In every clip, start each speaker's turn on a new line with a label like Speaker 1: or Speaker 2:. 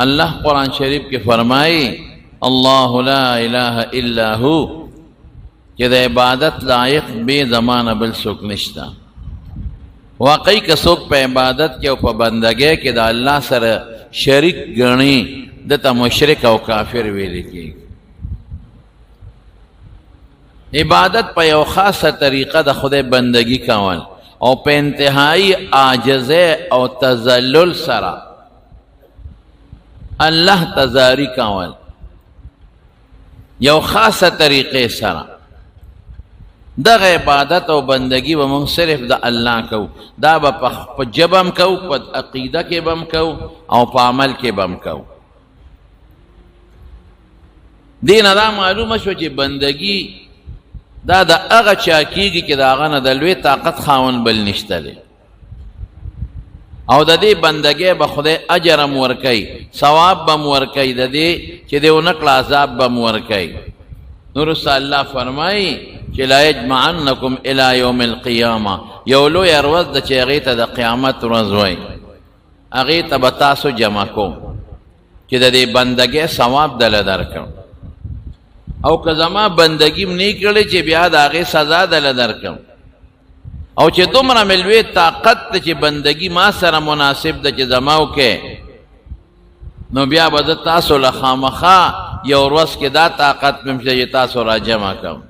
Speaker 1: اللہ قرآن شریف کے فرمائی اللہ لا الہ الا ہو کہ دا عبادت لائق بے زمانہ بل سوک نشتا. واقعی کہ سوک پہ عبادت کے او پہ بندگے کہ دا اللہ سر شریک گنی دتا مشرک او کافر ویلے کی. عبادت پہ یو خاص طریقہ دا خود بندگی کول او پہ انتہائی عاجزے او تذلل سرا اللہ تزاری کول یو خاص طریقے سرا. دا عبادت او بندگی و من صرف دا اللہ کو دا با پا جبم کو پا عقیدہ کے بم کو او پا عمل کے بم کو. دین دا معلوم شو چی بندگی دا اغا چاکیگی که دا اغا ندلوی طاقت خاون بل نشتلے او دا دی بندگی بخدای اجرم ورکی ثواب بم ورکی دا دی چی دیو نقل عذاب بم ورکی. نورس اللہ فرمائی چی لا یجمعنکم الى یوم القیامة یولو یروز دا چی اغیتا دا قیامت رزوی اغیتا بتاسو جمع کو چی دا دی بندگی ثواب دل درکم او که زما بندگیم نی کړی چې بیا د هغې سزا دله درکم او چې دومره مې لوی طاقت ده چې بندگی ما سره مناسب ده چې زما وکې نو بیا به زه تاسو له خامخا یو ورځ کې دا طاقت مې چې تاسو را جمع کړم.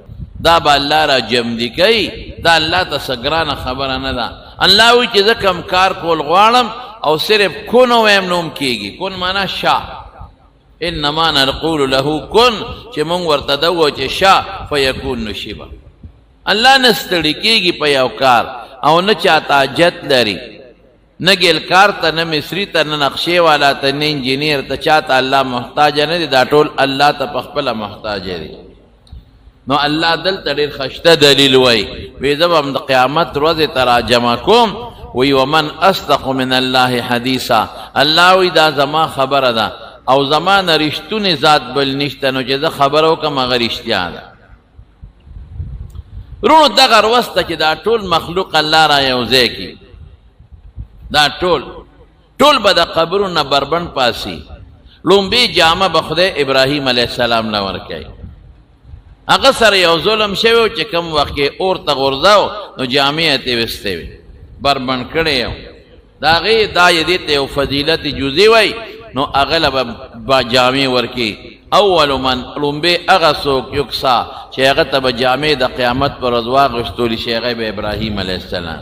Speaker 1: دا به الله را جمع کوي. دا الله ته څه ګرانه خبره نه ده. الله وایي چې زه کوم کار کول غواړم او صرف کن ویم نوم کېږي. کن معنا شا انما نقول له کن چې مونږ ورته دوو چې شا فیکون نشیبا. الله نه ستړي کېږي په یو کار او نه چاته حاجت لري نه ګلکار ته نه مصري ته نه نقشې والا ته نه انجینیر ته چاته الله محتاج نه دی. دا ټول الله ته په خپله محتاج دی. نو الله دلته ډېر خشته دلیل وایي وی زه به هم د قیامت ورځې ته را جمع کوم وی ومن اصدق من الله حدیثا. الله وی دا زما خبره ده او زمان رشتون ذات بل نشته نو چې زه خبره وکم هغه رښتیا ده. رونو دغه وروسته چې دا ټول مخلوق الله را یوځای کړي دا ټول به د قبرونه بربند پاسي. لومبي جامه به خدای ابراهیم علیه السلام نه ورکوي. هغه سره یو ظلم شوی و چې کوم وخت کې اور ته غورځاو نو جامې یې ترې ویستې وې بربند کړی و. د هغې دا یې دې ته یو فضیلت جزي وایي نو اغلب با جامع ورکی. اول من لومبی اغا سوک یکسا چه اغا تب جامع دا قیامت پر ازواغ اشتولی شیغی با ابراہیم علیہ السلام.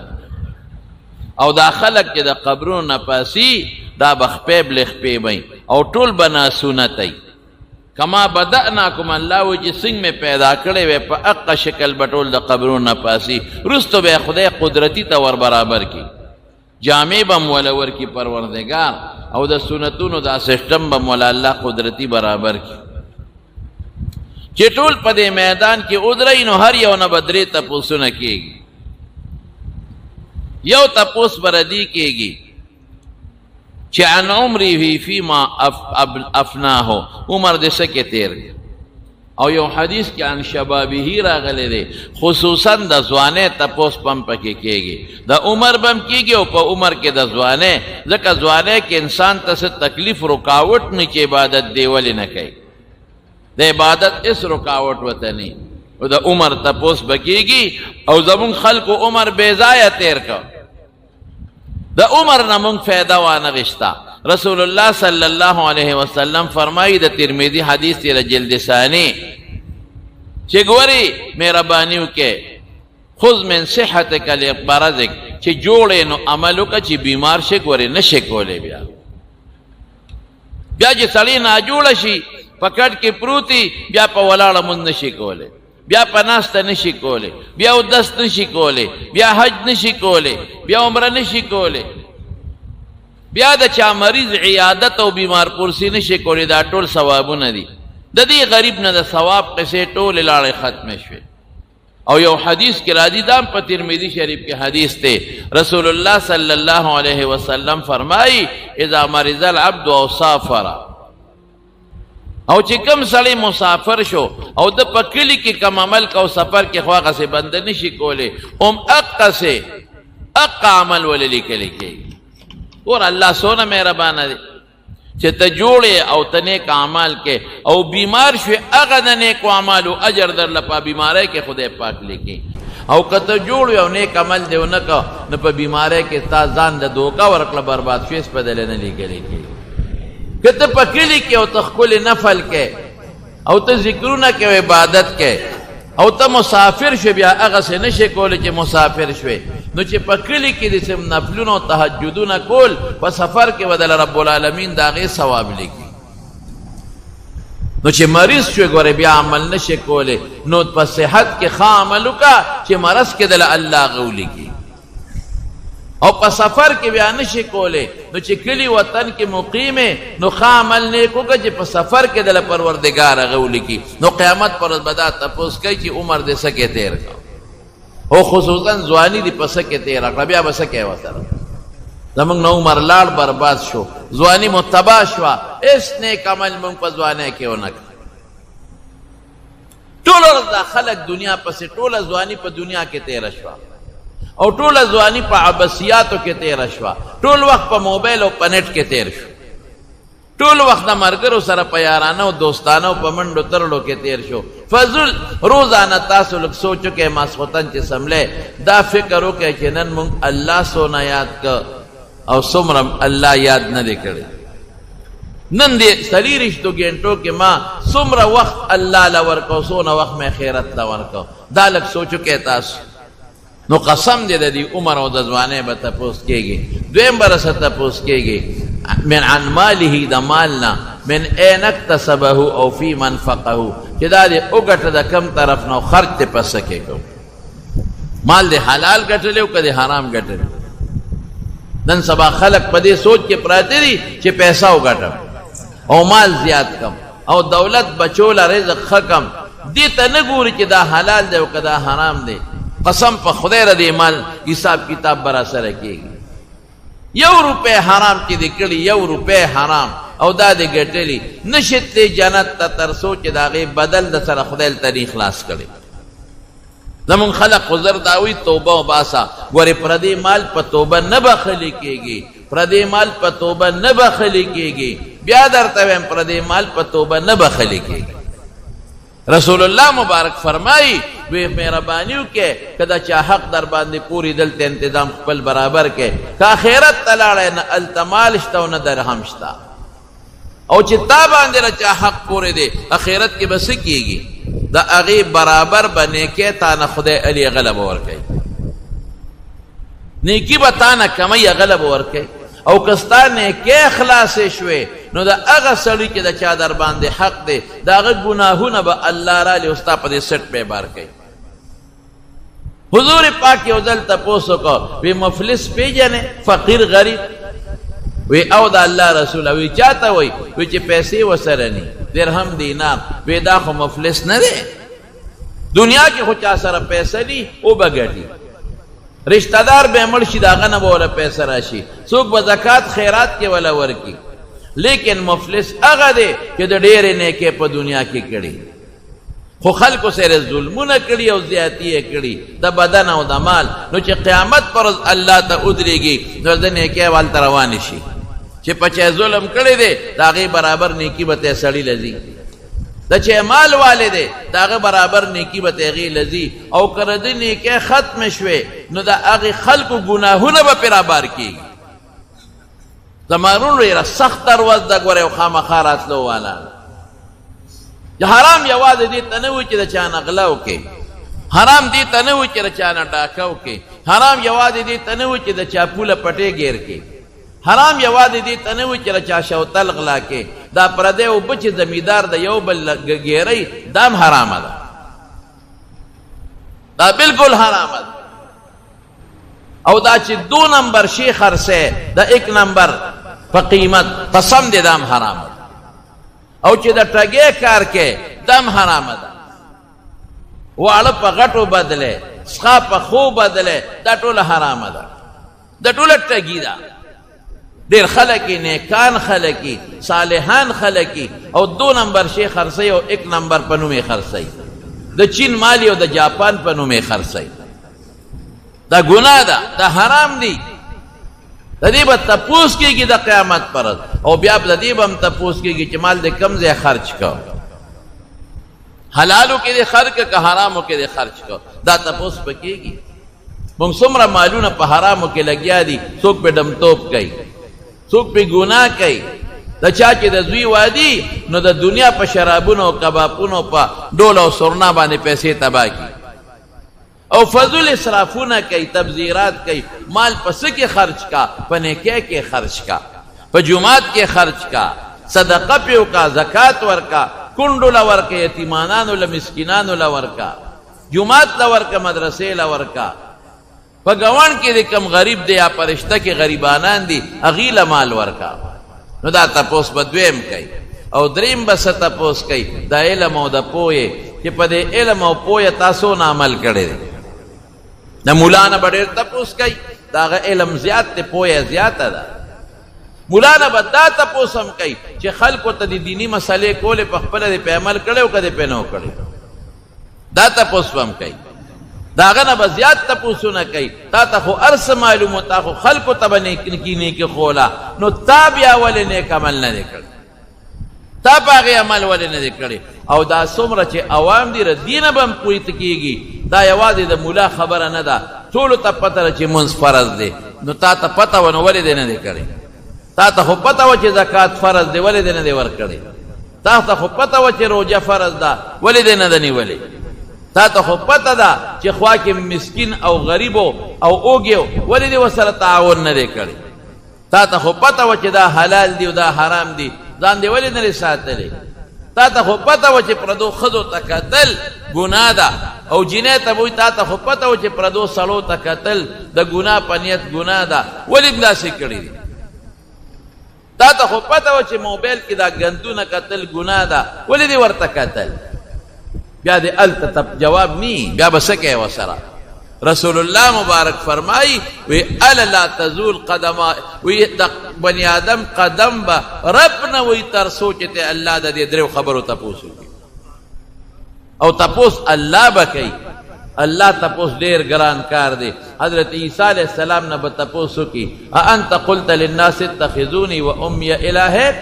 Speaker 1: او دا خلق چه دا قبرون نپاسی دا بخپیب لخپی بای او طول بنا سونتی کما بدأناکم اللہ وجی سنگ میں پیدا کرے وی پا اقا شکل بطول دا قبرون نپاسی رستو بے خدای قدرتی تا ور برابر کی جامع بم ولور کی پروردگار او دا سنتونو دا سسٹم بم ولا اللہ قدرتی برابر کی چی ټول پا دے میدان کی ادرئی نو ہر یو نبدری تپوسو نکیگی. یو تپوس بردی کیگی چی عن عمری ہی فیما افناہو عمر دے سکے تیر او یو حدیث کی عن شبابی ہی راغلے دے خصوصاً دا زوانے تپوس پم پکے کیگی دا عمر بم کیگی او پا عمر کے دا زوانے ذکر زوانے کے انسان تا سے تکلیف رکاوٹ نیچے عبادت دیولی نکے دا عبادت اس رکاوٹ وطنی او دا عمر تپوس بکیگی او زمون خلق عمر بیزایا تیر کا دا عمر نمونگ فیدہ وانغشتا. رسول اللہ صلی اللہ علیہ وسلم فرمائی دا ترمیدی حدیث تیرا جلد ثانی چی گوری میرا بانیو کے خذ من صحتک لبرزک چی جوڑے نو عملو کا چی بیمار شکوری نشکولے بیا چی سڑی ناجوڑا شی پکڑ کی پروتی بیا پا ولاڑا من نشکولے بیا پناست نشی کولے بیا دست نشی کولے بیا حج نشی کولے بیا عمرہ نشی کولے بیا دا چا مریض عیادت او بیمار پرسی نشی کولے دا ټول ثوابو ندی دا دی غریب نا دا ثواب قصے ټول لاڑے ختم شوے. او یو حدیث کی راضی دام پا ترمذی شریف کے حدیث تے رسول اللہ صلی اللہ علیہ وسلم فرمائی اذا مرض العبد او سافر او چې کم سړی مسافر شو او د پکلی کې کم عمل کو سفر کې خواغه سے بند نشي کوله اقا سے اقا عمل وللی کلی کې اور الله سونه مهربان دی چې ته جوړې او ته نیک اعمال کې او بیمار شوې هغه د نیکو اعمالو اجر درله په بیماری کې خدای پاک لیکي او که ته جوړ وې او نیک عمل دې ونه که نو په بیماری کې تا ځان له دوکه ورکړه برباد شوې سپدلې نه لیکلی کېږي که ته په کلي کې او ته ښکلې نفل کې او ته ذکرونه کې او عبادت کې او ته مسافر شوې بیا هغسې نه شې کولی چې مسافر شوې نو چې په کلي کې د سم نفلونه او تهجدونه کول په سفر کې به دله رب العالمین د هغې ثواب لیکي نو چې مریض شوې ګورې بیا عمل نه شې کولی نو په صحت کې ښه عمل وکړه چې مرض کې دله الله هغه ولیکي او په سفر کې بیا نه شي کولی نو چې کلي وطن کې مقیمې نو ښه عمل نیک وکړه چې په سفر کې دله پروردګار هغه ولیکي نو قیامت پر ورځ به دا تپوس کوي چې عمر دې څه کې تېر کړه او خصوصا ځواني دې په څه کې تېره کړه بیا به څه کوې ورسره زمونږ نه عمر لاړ برباد شو ځواني مو تباه شوه هېڅ نیک عمل مونږ په ځوانۍ کې ونه کړ ټوله ورځ دا خلک دنیا پسې ټوله ځواني په دنیا کې تېره شوه او ټوله ځواني په عبثیاتو کې تېره شوه ټول وخت په موبایل او په نیټ کې تېر شو ټول وخت د ملګرو سره په یارانه او دوستانه او په منډو ترړو کې تېر شو فضل روزانه تاسو لږ سوچ وکئ ماسخوتن چې سملی دا فکر وکئ چې نن مونږ الله څونه یاد که او څومره الله یاد نه دی کړی نن دې څلېرویشتو ګنټو کې ما څومره وخت الله له ورکو څونه وخت مې خیرت له ورکو دا لږ سوچ وکئ تاسو نو قسم دې د دې عمر او د ځوانۍ به تپوس کېږي دویم به رسه تپوس کېږي من عن ماله د مال نه من این اکتسبه او فی منفقه چې دا دې وګټه د کم طرف نه خرج دې په څه کې کوو مال دې حلال ګټلی او که دې حرام ګټلی نن سبا خلق په دې سوچ کې پراته دي چې پیسه وګټم او مال زیات کم او دولت بچوله رزق ښه کم دې ته نه ګوري چې دا حلال دی او که دا حرام دی قسم په خدای را دې مال حساب کتاب به را سره کېږي 1 روپۍ حرام چې دې کړي 1 روپۍ حرام او دا دې ګټلي نشي تللی جنت ته تر څو چې د هغې بدل د سره خدای ته نه خلاص کړي زمونږ خلق خو زر دا وایي توبه وباسه ګورې پردې مال په توبه نه بخلي کېږي پردې مال په توبه نه بخلي کېږي بیا درته وایم پردې مال په توبه نه بخلي کېږي رسول الله مبارک فرمایي وی مهرباني وکړې که د چا حق در باندې پوری دلته انتظام خپل برابر کې که آخرت ته لاړی نه هلته مال شته او نه درهم شته او چې تا باندې د چا حق پورې دی آخرت کې به څه کېږي د هغې برابر به نیکۍ تا نه خدای علي هغه له به ورکوي نیکي به تا نه کمی هغه له به ورکوي او که ستا نیکۍ خلاصې شوې نو د هغه سړي چې د چا در باندې حق دی د هغه ګناهونه به الله رالی او ستا په دې سټ پې بار کوي حضور پاک یو ځل تپوس وکړه وی مفلس پیژنې فقیر غریب وی او د الله رسوله وی چاته وی وی چې پیسې ورسره ني درهم دینار وی دا خو مفلس نه دی دنیا کې خو چا سره پیسه دي او به ګټي رشتہ دار به مړ شي د هغه نه به وله پیسه راشي څوک به زکات خیرات کې وله ورکي لیکن مفلس هغه دی چې د ډېرې نیکۍ په دنیا کې کړي خو خلکو سره ظلمونه کړي او زیاتي یې کړي د بدن او د مال نو چې قیامت پر ورځ الله ته ودرېږي نو د نیکۍ والته روانې شي چې په چا ظلم کړی دی د هغې برابر نیکي به ته سړي لځي د چې مال والے دی د هغه برابر نیکي به ته هغې لځي او که د نیکۍ ختمې شوې نو د هغې خلکو ګناهونه به پرې رابار کېږي زمانونو ډېره سخته ورځ ده ګوره یو خامخا راتلو والا حرام یوازې دې ته نه وي چې د چا نه غله وکړې حرام دې ته نه وي چې د چا نه ډاکه وکړې حرام یوازې دې ته نه وي چې د چا پوله پټې ګیر کړې حرام یوازې دې ته نه وي چې د چا شوتل غلا کړې دا پردی اوبه چې زمیندار د یو بل ګیرئ دا هم حرامه ده دا بالکل حرامه ده او دا چې 2 نمبر شی خرڅی د 1 نمبر په قیمت قسم دې دا هم حرامه ده او چې د ټګۍ کار کې دم حرامه ده واړه په غټو بدلې څښا په خو بدلې دا ټوله حرامه ده دا ټوله ټګي ده ډېر خلک یې نیکان خلک یې صالحان خلک یې او 2 نمبر شی خرڅوي او 1 نمبر په نوم یې خرڅوي د چین مالی او د جاپان په نوم یې خرڅوي دا ګناه ده دا حرام دی د دې به تپوس کېږي د قیامت پر ورځ، او بیا د دې به هم تپوس کېږي چې مال دې کم ځای خرچ کړ، حلالو کې دې خرچ کړ که حرامو کې دې خرچ کړ، دا تپوس به کېږي. موږ څومره مالونه په حرامو کې لګیا دي، څوک پې ډمتوب کوي، څوک پې ګناه کوي. د چا چې د زوی وادي نو د دنیا په شرابونو او کبابونو په ډول او سرنا باندې پیسې تباه کړي، او فضل اسرافونه کوي، تبذیرات کوي. مال په څه کې خرچ کا؟ په نیکۍ کې خرچ کا، په جماعت کې خرچ کا، صدقه پې وکړه، زکات ورکا، کونډو له ورکه، یتیمانانو له مسکینانو له ورکا، جماعت له ورکه، مدرسې له ورکا. په ګاونډ کې د کم غریب دی یا پرشته کې غریبانان دي، هغې له مال ورکا. نو دا تپوس به دویم کوي. او دریم به څه تپوس کوي؟ د علم او د پوهې، چې په دې علم او پوهې تاسو نه عمل کړی دی. د مولا نه به ډېر تپوس کوي، د هغه علم زیات دی، پوهه زیاته ده. مولا نه به دا تپوس هم کوي چې خلکو ته د دیني مسلې کولې په خپله دې پې عمل کړی او که دې پې نه و کړی، دا تپوس به هم کوي. د هغه نه به زیات تپوسونه کوي. تا ته خو هر څه معلوم و، تا خو خلکو ته به نیکي خوله، نو تا بیا ولې نیک عمل نه دی کړی؟ تا په هغې عمل ولې نه دی کړی؟ او دا څومره چې عوام دي ره دې نه به هم پوهېته کېږي. دا یوازې د مولا خبره نه ده، ټولو ته پته ده چې مونځ فرض دی. نو تا ته پته وه نو ولې دی نه دی کړی؟ تا ته خو پته وه چې زکات فرض دی، ولې دی نه دی ورکړی؟ تا ته خو پته وه چې روژه فرض ده، ولې دی نه ده نیولې؟ تا ته خو پته ده چې خوا کې مسکین او غریبو او اوږیو، ولې دی ورسره تعاون نه دی کړی؟ تا ته خو پته وه چې دا حلال دی او دا حرام دی، ځان دی ولې نه دی ساتلی؟ تا ته خو پته وه چې پردو ښځو ته کتل ګناه ده، او جینۍ ته به تا ته خو پته وه چې پردو سړو ته کتل د ګناه په نیت ګناه ده، ولې هم داسې کړي دي؟ تا ته خو پته وه چې موبایل کې دا ګندونه کتل ګناه ده، ولې دې ورته کتل؟ بیا دې هلته جواب نی، بیا به څه کوې ورسره؟ رسول الله مبارک فرمایي وی الا لا تزول قدما، وی د بني آدم قدم به رب نه وی تر څو چې ته الله د دې دریو خبرو تپوس وکړي. او تپوس الله به کوي. الله تپوس ډېر ګران کار دی. حضرت عیسی علیه السلام نه به تپوس وکړي اانت قلت للناس اتخذوني وامي الهین؟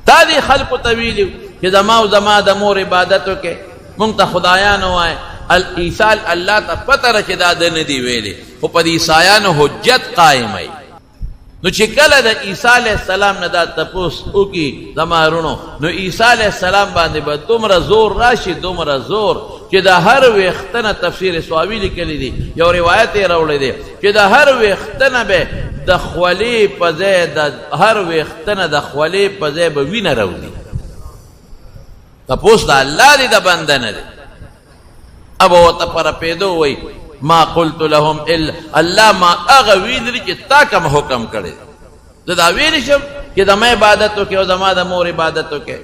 Speaker 1: تا دې خلقو ته ویلي چې زما او زما د مور عبادت وکړې، مونږ ته خدایان ووایه. عیسی الله ته پته ده چې دا ده نه دي ویلې، خو په دې عیسایانو حجت قایموي. نو چې کله د عیسی علیه السلام نه دا تپوس وکړي زما رونو، نو عیسی علیه السلام باندې به دومره زور راشي، دومره زور چې د هر ویښته نه، تفسیر سواوي لیکلی دي، یو روایت یې راوړی دی چې د هر ویښته نه به د خولې په ځای، د هر ویښته نه د خولې په ځای به وینه راوځي. تپوس د الله دی، د بنده نه دی. اب ورته پر پیدو وی ما قلت لهم الا، الله ما هغه ویلي چې تا کوم حکم کړی، زه دا ویلی شم چې زما عبادت وکړې او زما د مور عبادت وکړې؟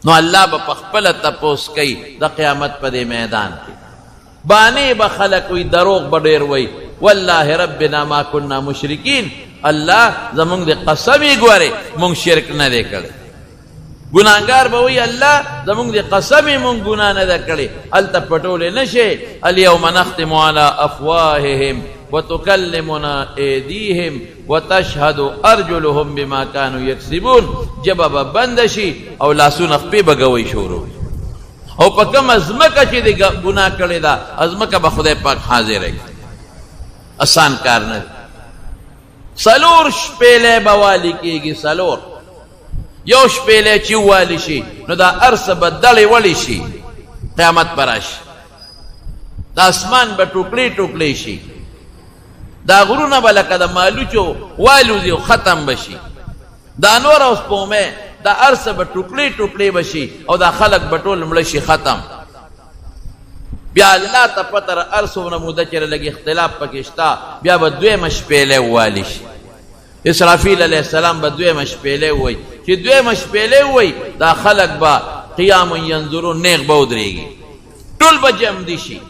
Speaker 1: نو الله به په خپله تپوس کوي د قیامت په دې میدان کې. بانې به خلک وي، دروغ به ډېر وی، والله ربنا ما كنا مشرکین، الله زمونږ د قسم یې ګورې مونږ شرک نه دی کړی. ګناهګار به وایي الله زمونږ د قسم یې مونږ ګناه نه ده کړې. هلته پټولی نه شي. الیوم نختم علی افواههم وتکلمنا ایدیهم وتشهد ارجلهم بما كانوا یکسبون. ژبه به بنده شي او لاسونه خپې به ګوی شروع، او په کومه ځمکه چې د ګناه کړې ده ځمکه به خدای پاک حاضره کړي. آسان کار نه دی. څلور شپېلې به والي کېږي، څلور. یو شپېلې چې والي شي نو دا هر څه به دړې وړې شي، قیامت به راشي. د اسمان به ټوکړې ټوکړې شي، دا غرونه به لکه د مالوچو والوځي او ختم به شي. دا نور او سپومې دا هر څه به ټوکړې ټوکړې به شي، او دا خلک به ټول مړه شي، ختم. بیا الله ته پته هر څومره موده چې لږ اختلاف پکې شته، بیا به دویمه شپېلې ووالي شي. اسرافیل علیه السلام به دویمه شپېلې ووایي. چې دویمه شپېلې ووایي دا خلک به قیام ینظرون، نیغ به ودرېږي، ټول به جمدي شي.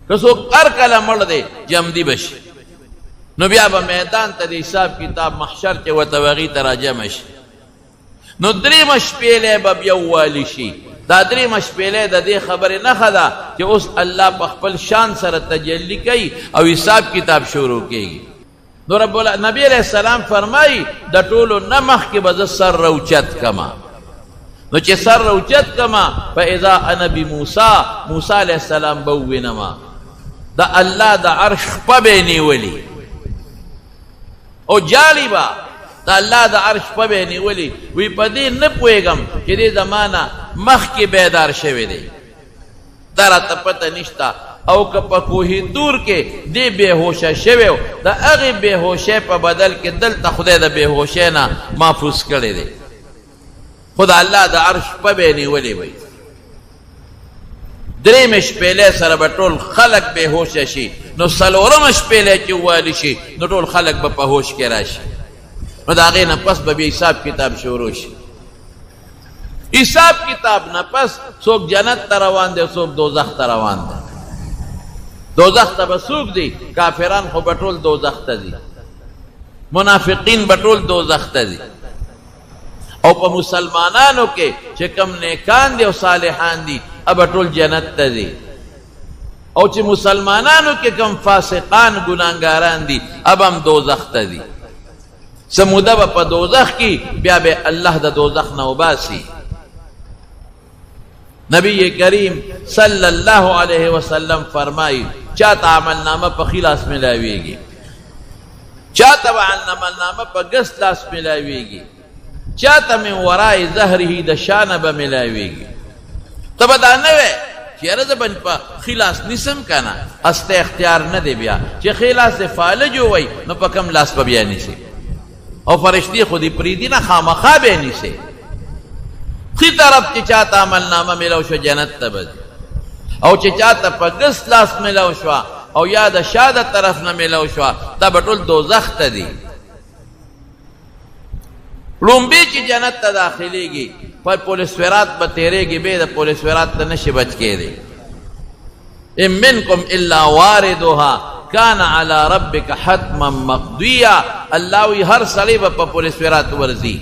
Speaker 1: که څوک هر کله مړ دی جمدي به شي. نو بیا به میدان ته د حساب کتاب محشر کې ورته هغې ته راجمع شي. نو درېیمه شپېلې به بیا ووالي شي. دا درې مشپېلې د دې خبرې نښه ده چې اوس الله په خپل شان سره تجلی کوي او حساب کتاب شروع کیږي. نو نبی علیہ السلام فرمایي د ټولو نه مخکې به زه سر روچت کما. نو چې سر روچت کما فاذا انا بموسی، موسی علیہ السلام به ووینما د الله د عرش خپه به نیولي او جالي به د الله د عرش خپه به نیولي. وی په دې نه پوهېږم چې دې زمانه مخکې بیدار شوی دی، دا راته پته نشته. او که په کوهي تور کې دې بېهوشه شوی و، د هغې بېهوشۍ په بدل کې دلته خدای د بېهوشۍ نه محفوظ کړی دی. خو د الله د عرش شپه به یې نیولې وی. درېیمې شپېلې سره به ټول خلک بېهوشه شي، نو څلورمه شپېلې چې ووالي شي نو ټول خلک به په هوش کې راشي. نو د هغې نه پس به بیا حساب کتاب شروع شي. حساب کتاب نه پس څوک جنت ته روان دی، څوک دوزخ ته روان دی. دوزخ ته به څوک دی؟ کافران خو به ټول دوزخ ته دي، منافقین به ټول دوزخ ته دي. او په مسلمانانو کې چې کم نیکان دي او صالحان دي اب ټول جنت ته دي. او چې مسلمانانو کې کم فاسقان ګناهګاران دي اب هم دوزخ ته دي. سموده به په دوزخ کې، بیا به الله د دوزخ نه وباسي. نبی کریم صلی الله علیه وسلم فرمائی چاہتا عمل نامہ پا خلاص ملاویے گی، چاہتا عمل نامہ پا گس لاس ملاویے گی، چاہتا من ورائی ظہری دشانب ملاویے گی. تب دا نوے چی ارد بن پا خلاص نسم کنا است اختیار ندے بیا چی خلاص فالج ہوئی نو پا کم لاس پا بیا نیسے. او فرشتی خودی پریدی نا خامخا بے نیسے. خی طرف چی چاہتا عمل نامہ ملو شو جنت تبد، او چی چاہتا پا گس لاس ملو شو او یاد شادت طرف نہ ملو شو تب ٹول دوزخ تا دی. لومبی چی جنت تا داخلے گی پر پولیس ورات بتیرے گی بے دا پولیس ورات تا نشی بچ کے دے. ام منکم الا واردوها کان علی ربک حتما مقضیہ. اللہ وی ہر صلیب پا پولیس ورات ورزی.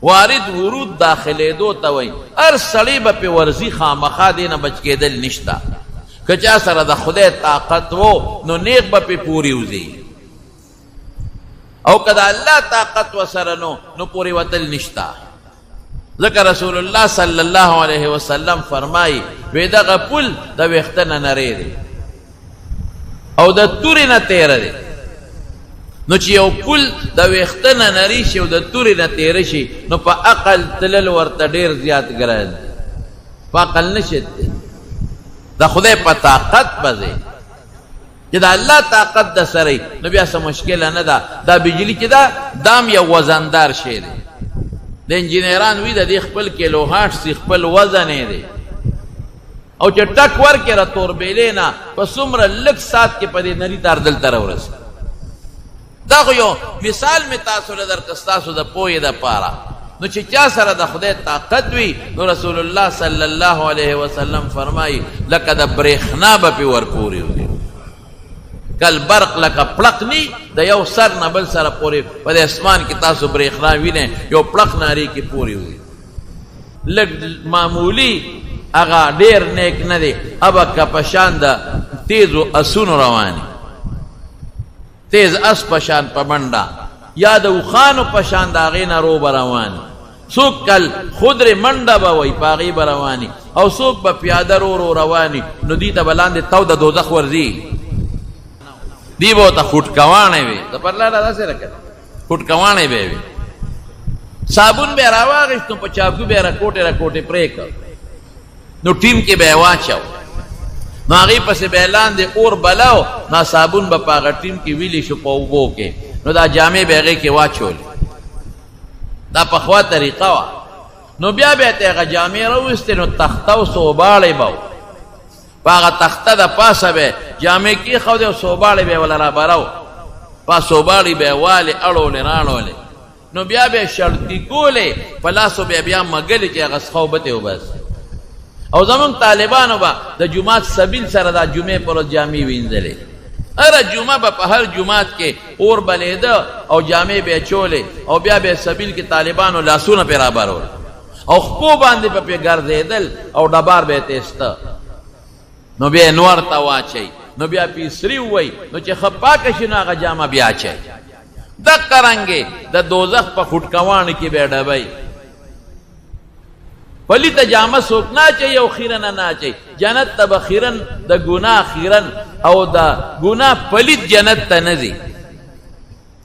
Speaker 1: وارد ورود داخلے دو تاوئی ہر صلیب پہ ورزی خامخا دینا بچ کے دل نشتا. کچا سر دا خدای طاقت وہ نو نیک با پہ پوری ہوزی، او کدا اللہ طاقت و سرنو نو پوری وطل نشتا. ذکر رسول اللہ صلی اللہ علیہ وسلم فرمائی ویدہ غپل دا ویختن نرے دے او دا توری نا تیر دے. نو چی یو پل دا ویختن نری شی او دا توری نا تیر شی نو پا عقل تلل ورطا دیر زیاد گرد، پا عقل نشد دے. دا خدای پا طاقت بزے کہ دا اللہ طاقت دا سرئی نو بیا سا مشکل ہے دا دا بجلی چی دا دام یا وزندار شے دے. دا انجینیران وی دا دی خپل کلو ہاٹ سی خپل وزنے دے او چی ٹک ور کے را تور بیلینا پا سمر لک سات کے پا دی نری تار دل تر ورس. دا خو مثال میں تاسو لدر کستاسو دا پوئی دا پارا. نو چی چا سر دا خدای طاقت وی نو رسول اللہ صلی اللہ علیہ وسلم فرمائی لکا دا بریخنا با پی ور پوری ہوئی، کل برق لکا پلق نی دا یو سر نبل سر پوری پا دا اسمان کی تاسو بریخنا وینے یو پلق ناری کی پوری ہوئی. لگ معمولی اگا دیر نیک ندے ابا کا پشان دا تیز و اسون روانی، تیز اس پشان پا منڈا یا دا خانو پشان دا غینا رو بروانی. سوک کل خودر منڈا با وی پاغی بروانی او سوک با پیادہ رو روانی. نو دیتا بلاندے تو دا دوزخ ورزی دی با تا خودکوانے وی دا پر لالا دا سے رکھا خودکوانے بے وی صابون بے رواغشتوں پا چاپکو بے رکوٹے پریکا نو ٹیم کے بے واچاو نو آغی پس بیلان دے اور بلاو نا صابون با پاغا ٹیم کی ویلی شو پاوبو کے نو دا جامع بیغی کے واچو لی دا پخوا طریقہ وا. نو بیا بیتے اگا جامع روستے نو تختاو سوباڑے باو پاغا تختہ دا پاسا بے جامع کی خودے و سوباڑے بے والا را براو پا سوباڑی بے والے اڑو لے رانو لے. نو بیا بے شرطی کولے پلاسو بے بیا مگلی چے اگا سخوبتے ہو بس. او زمان طالبانو با دا جماعت سبیل سر دا جمعہ پر جامع وینزلے ارہ جمعہ با پا ہر جماعت کے اور بلے دا او جامع بے چولے او بیا بے سبیل کی طالبانو لاسونا پہ رابر ہو او خپو باندې په پې ګرځېدل او ډبار به یې تیسته نو بیا یې نور ته واچئ نو بیا پیسري ووئ نو چې ښه پاکه شي نو هغه جامه بیا اچئ دقه رنګې د دوزخ په خټکوانو کې به یې ډبئ پلیته جامه څوک نه اچوي او خیرنه نه اچوي جنت ته به خیرن د ګناه خیرن او د ګناه پلیت جنت ته نه ځي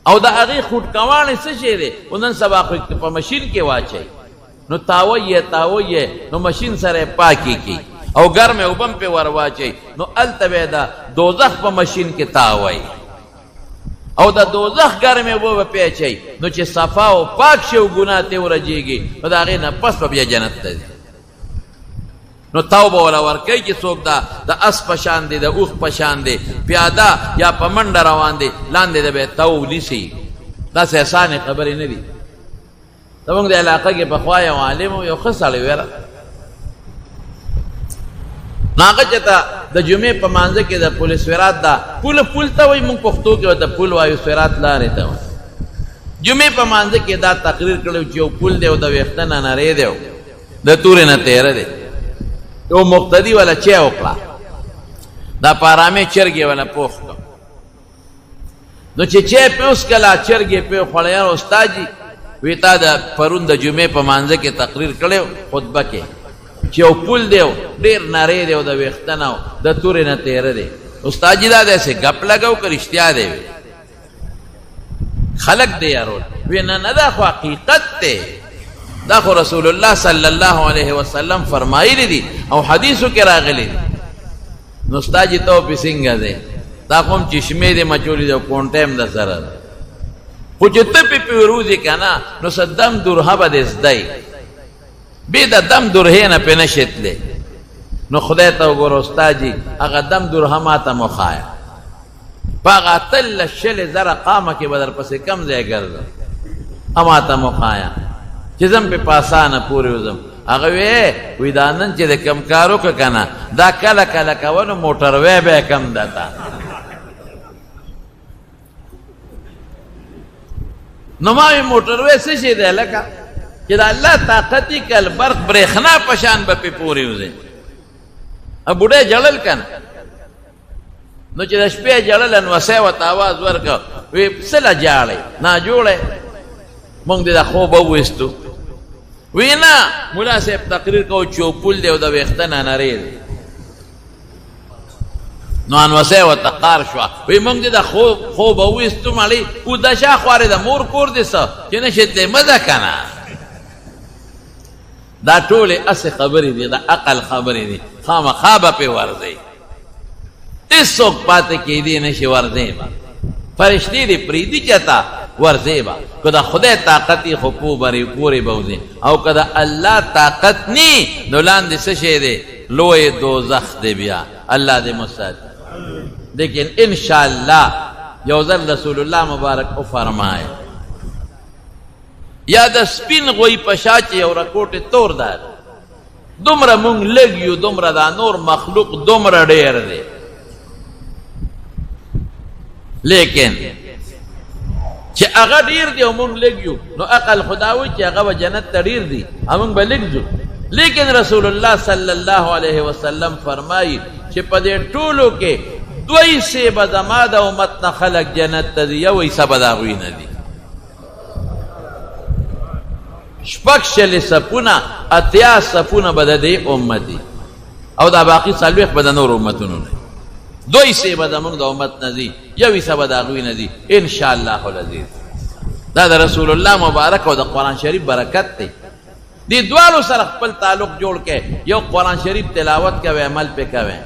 Speaker 1: او د هغې خټکواڼې څه شی دی خو نن سبا خو په مشین کې واچوي نو تاوی یې نو مشین سره یې پاکې کړي او ګرمې اوبه هم پې ور واچوي نو هلته به یې د دوزخ په مشین کې تاوی او د دوزخ ګرمې اوبه به پې اچوي نو چې صفا او پاک شي او ګناه ترې ورجېږي نو د هغې نه پس به بیا جنت ته ځي نو تاو به وله ورکوي چې څوک د اس په شان دی د اوښ په شان دی پیاده یا په منډه روان دی لاندې د به یې تاو نیسي داسې اسانې خبرې نه دي زموږ د علاقه کې پخوا یو عالم و یو ښه سړی و یاره نو هغه چې ته د جمعې په مانځه کې د پل سویرات دا پول ته وایي موږ پښتو کې ورته پول وایو سویرات لارې ته وایي جمعې په مانځه کې دا تقریر کړی چې یو پل دی او د ویښته نه نری دی د تورې نه تیره دی یو مقتدي والا چی وکړه دا په ارامۍ چرګې والا پوخ کړه نو چې چی پې وڅکله چرګې پې وخوړه یاره استاد جي وی تا د پرون د جمعې په مانځه کې تقریر کړی خطبه کې چې یو پل دی ډېر نری دی او د ویښته نه د تورې نه تیره دی استاد جي دا داسې ګپ لګو که رښتیا دی وی خلق دی یارول وی نه دا خو حقیقت دی دا خو رسول الله صلی الله علیه وسلم فرمایلی دي او حدیثو کې راغلی دي نو استاد جي ته وپې څنګه دی دا خو هم چشمې دې مچولي دی او کونټه هم د سره ده خو چې ته پې وروځې که نه نو څه دم درهه به دې زدی بې د دم درهې نه پې نشې تللی نو خدای ته وګوره استاد جي هغه دم درهه ما ته مو ښایه په هغه اتلس شلې زره قامه کې به در پسې کم ځای ګرځم ما ته مو ښایه چې زم پې په اسانه پورې وځم هغه وی دا نن چې د کم کار وکړه که نه دا کله کله کوه نو موټروی به یې کم ده تا نو ما وی موټروی څه شی دی لکه چې د الله طاقت یې کل برق برېښنا په شان به پې پورې وځې بوډۍ جړل که نه نو چې د شپې جړل انوسی ورته اواز ورکړه وی څه له جاړئ ناجوړی مونږ دې د خوبه وویستو وی نه ملا صاحب تقریر کو چې یو پل دی او د ویښته نه نری دی نو انوسی ورته قار شوه وی مونږ دې د خوبه وویستو مړی اوده شا خوارې د مور کور دې څه چې نشې تللی مه ده که نه دا ټولې هسې خبرې دي د عقل خبرې دي خامخا به پې ورځئ هېڅوک پاتې کېدی نشي ورځئ به فرشتې دې پرېږدي چېرته ورځئ به که د خدای طاقت یې خو پورې به وځي او که د الله طاقت نی نو لاندې څه شی دی لوی دوزخ دی بیا الله دې مساعد لیکن انشاءالله یو ځل رسول الله مبارک وفرمایه یا د سپین غوی په شا چې یو رکوټې تور ده دومره مونږ لږ یو دومره دا نور مخلوق دومره ډېر دی لیکن چې هغه ډېر دی او مونږ لږ یو نو عقل خدا وایي چې هغه به جنت ته ډېر دي او مونږ به لږ ځو لیکن رسول الله صلی الله علیه وسلم فرمایي چې په دې ټولو کې 2 حصې به زما د امت نه خلک جنت ته ځي 1 حصه به د هغوی نه دي 6 صفونه 80 صفونه به د دې امت دي او دا باقي 40 به د نور امتونو نه 2 حصې به زمونږ د امت نه ځي 1 حصه به د هغوی نه دي انشاءالله العزیز دا د رسول الله مبارک او د قرآن شریف برکت دی دې دواړو سره خپل تعلق جوړ کې یو قرآن شریف تلاوت کوي عمل پې کوي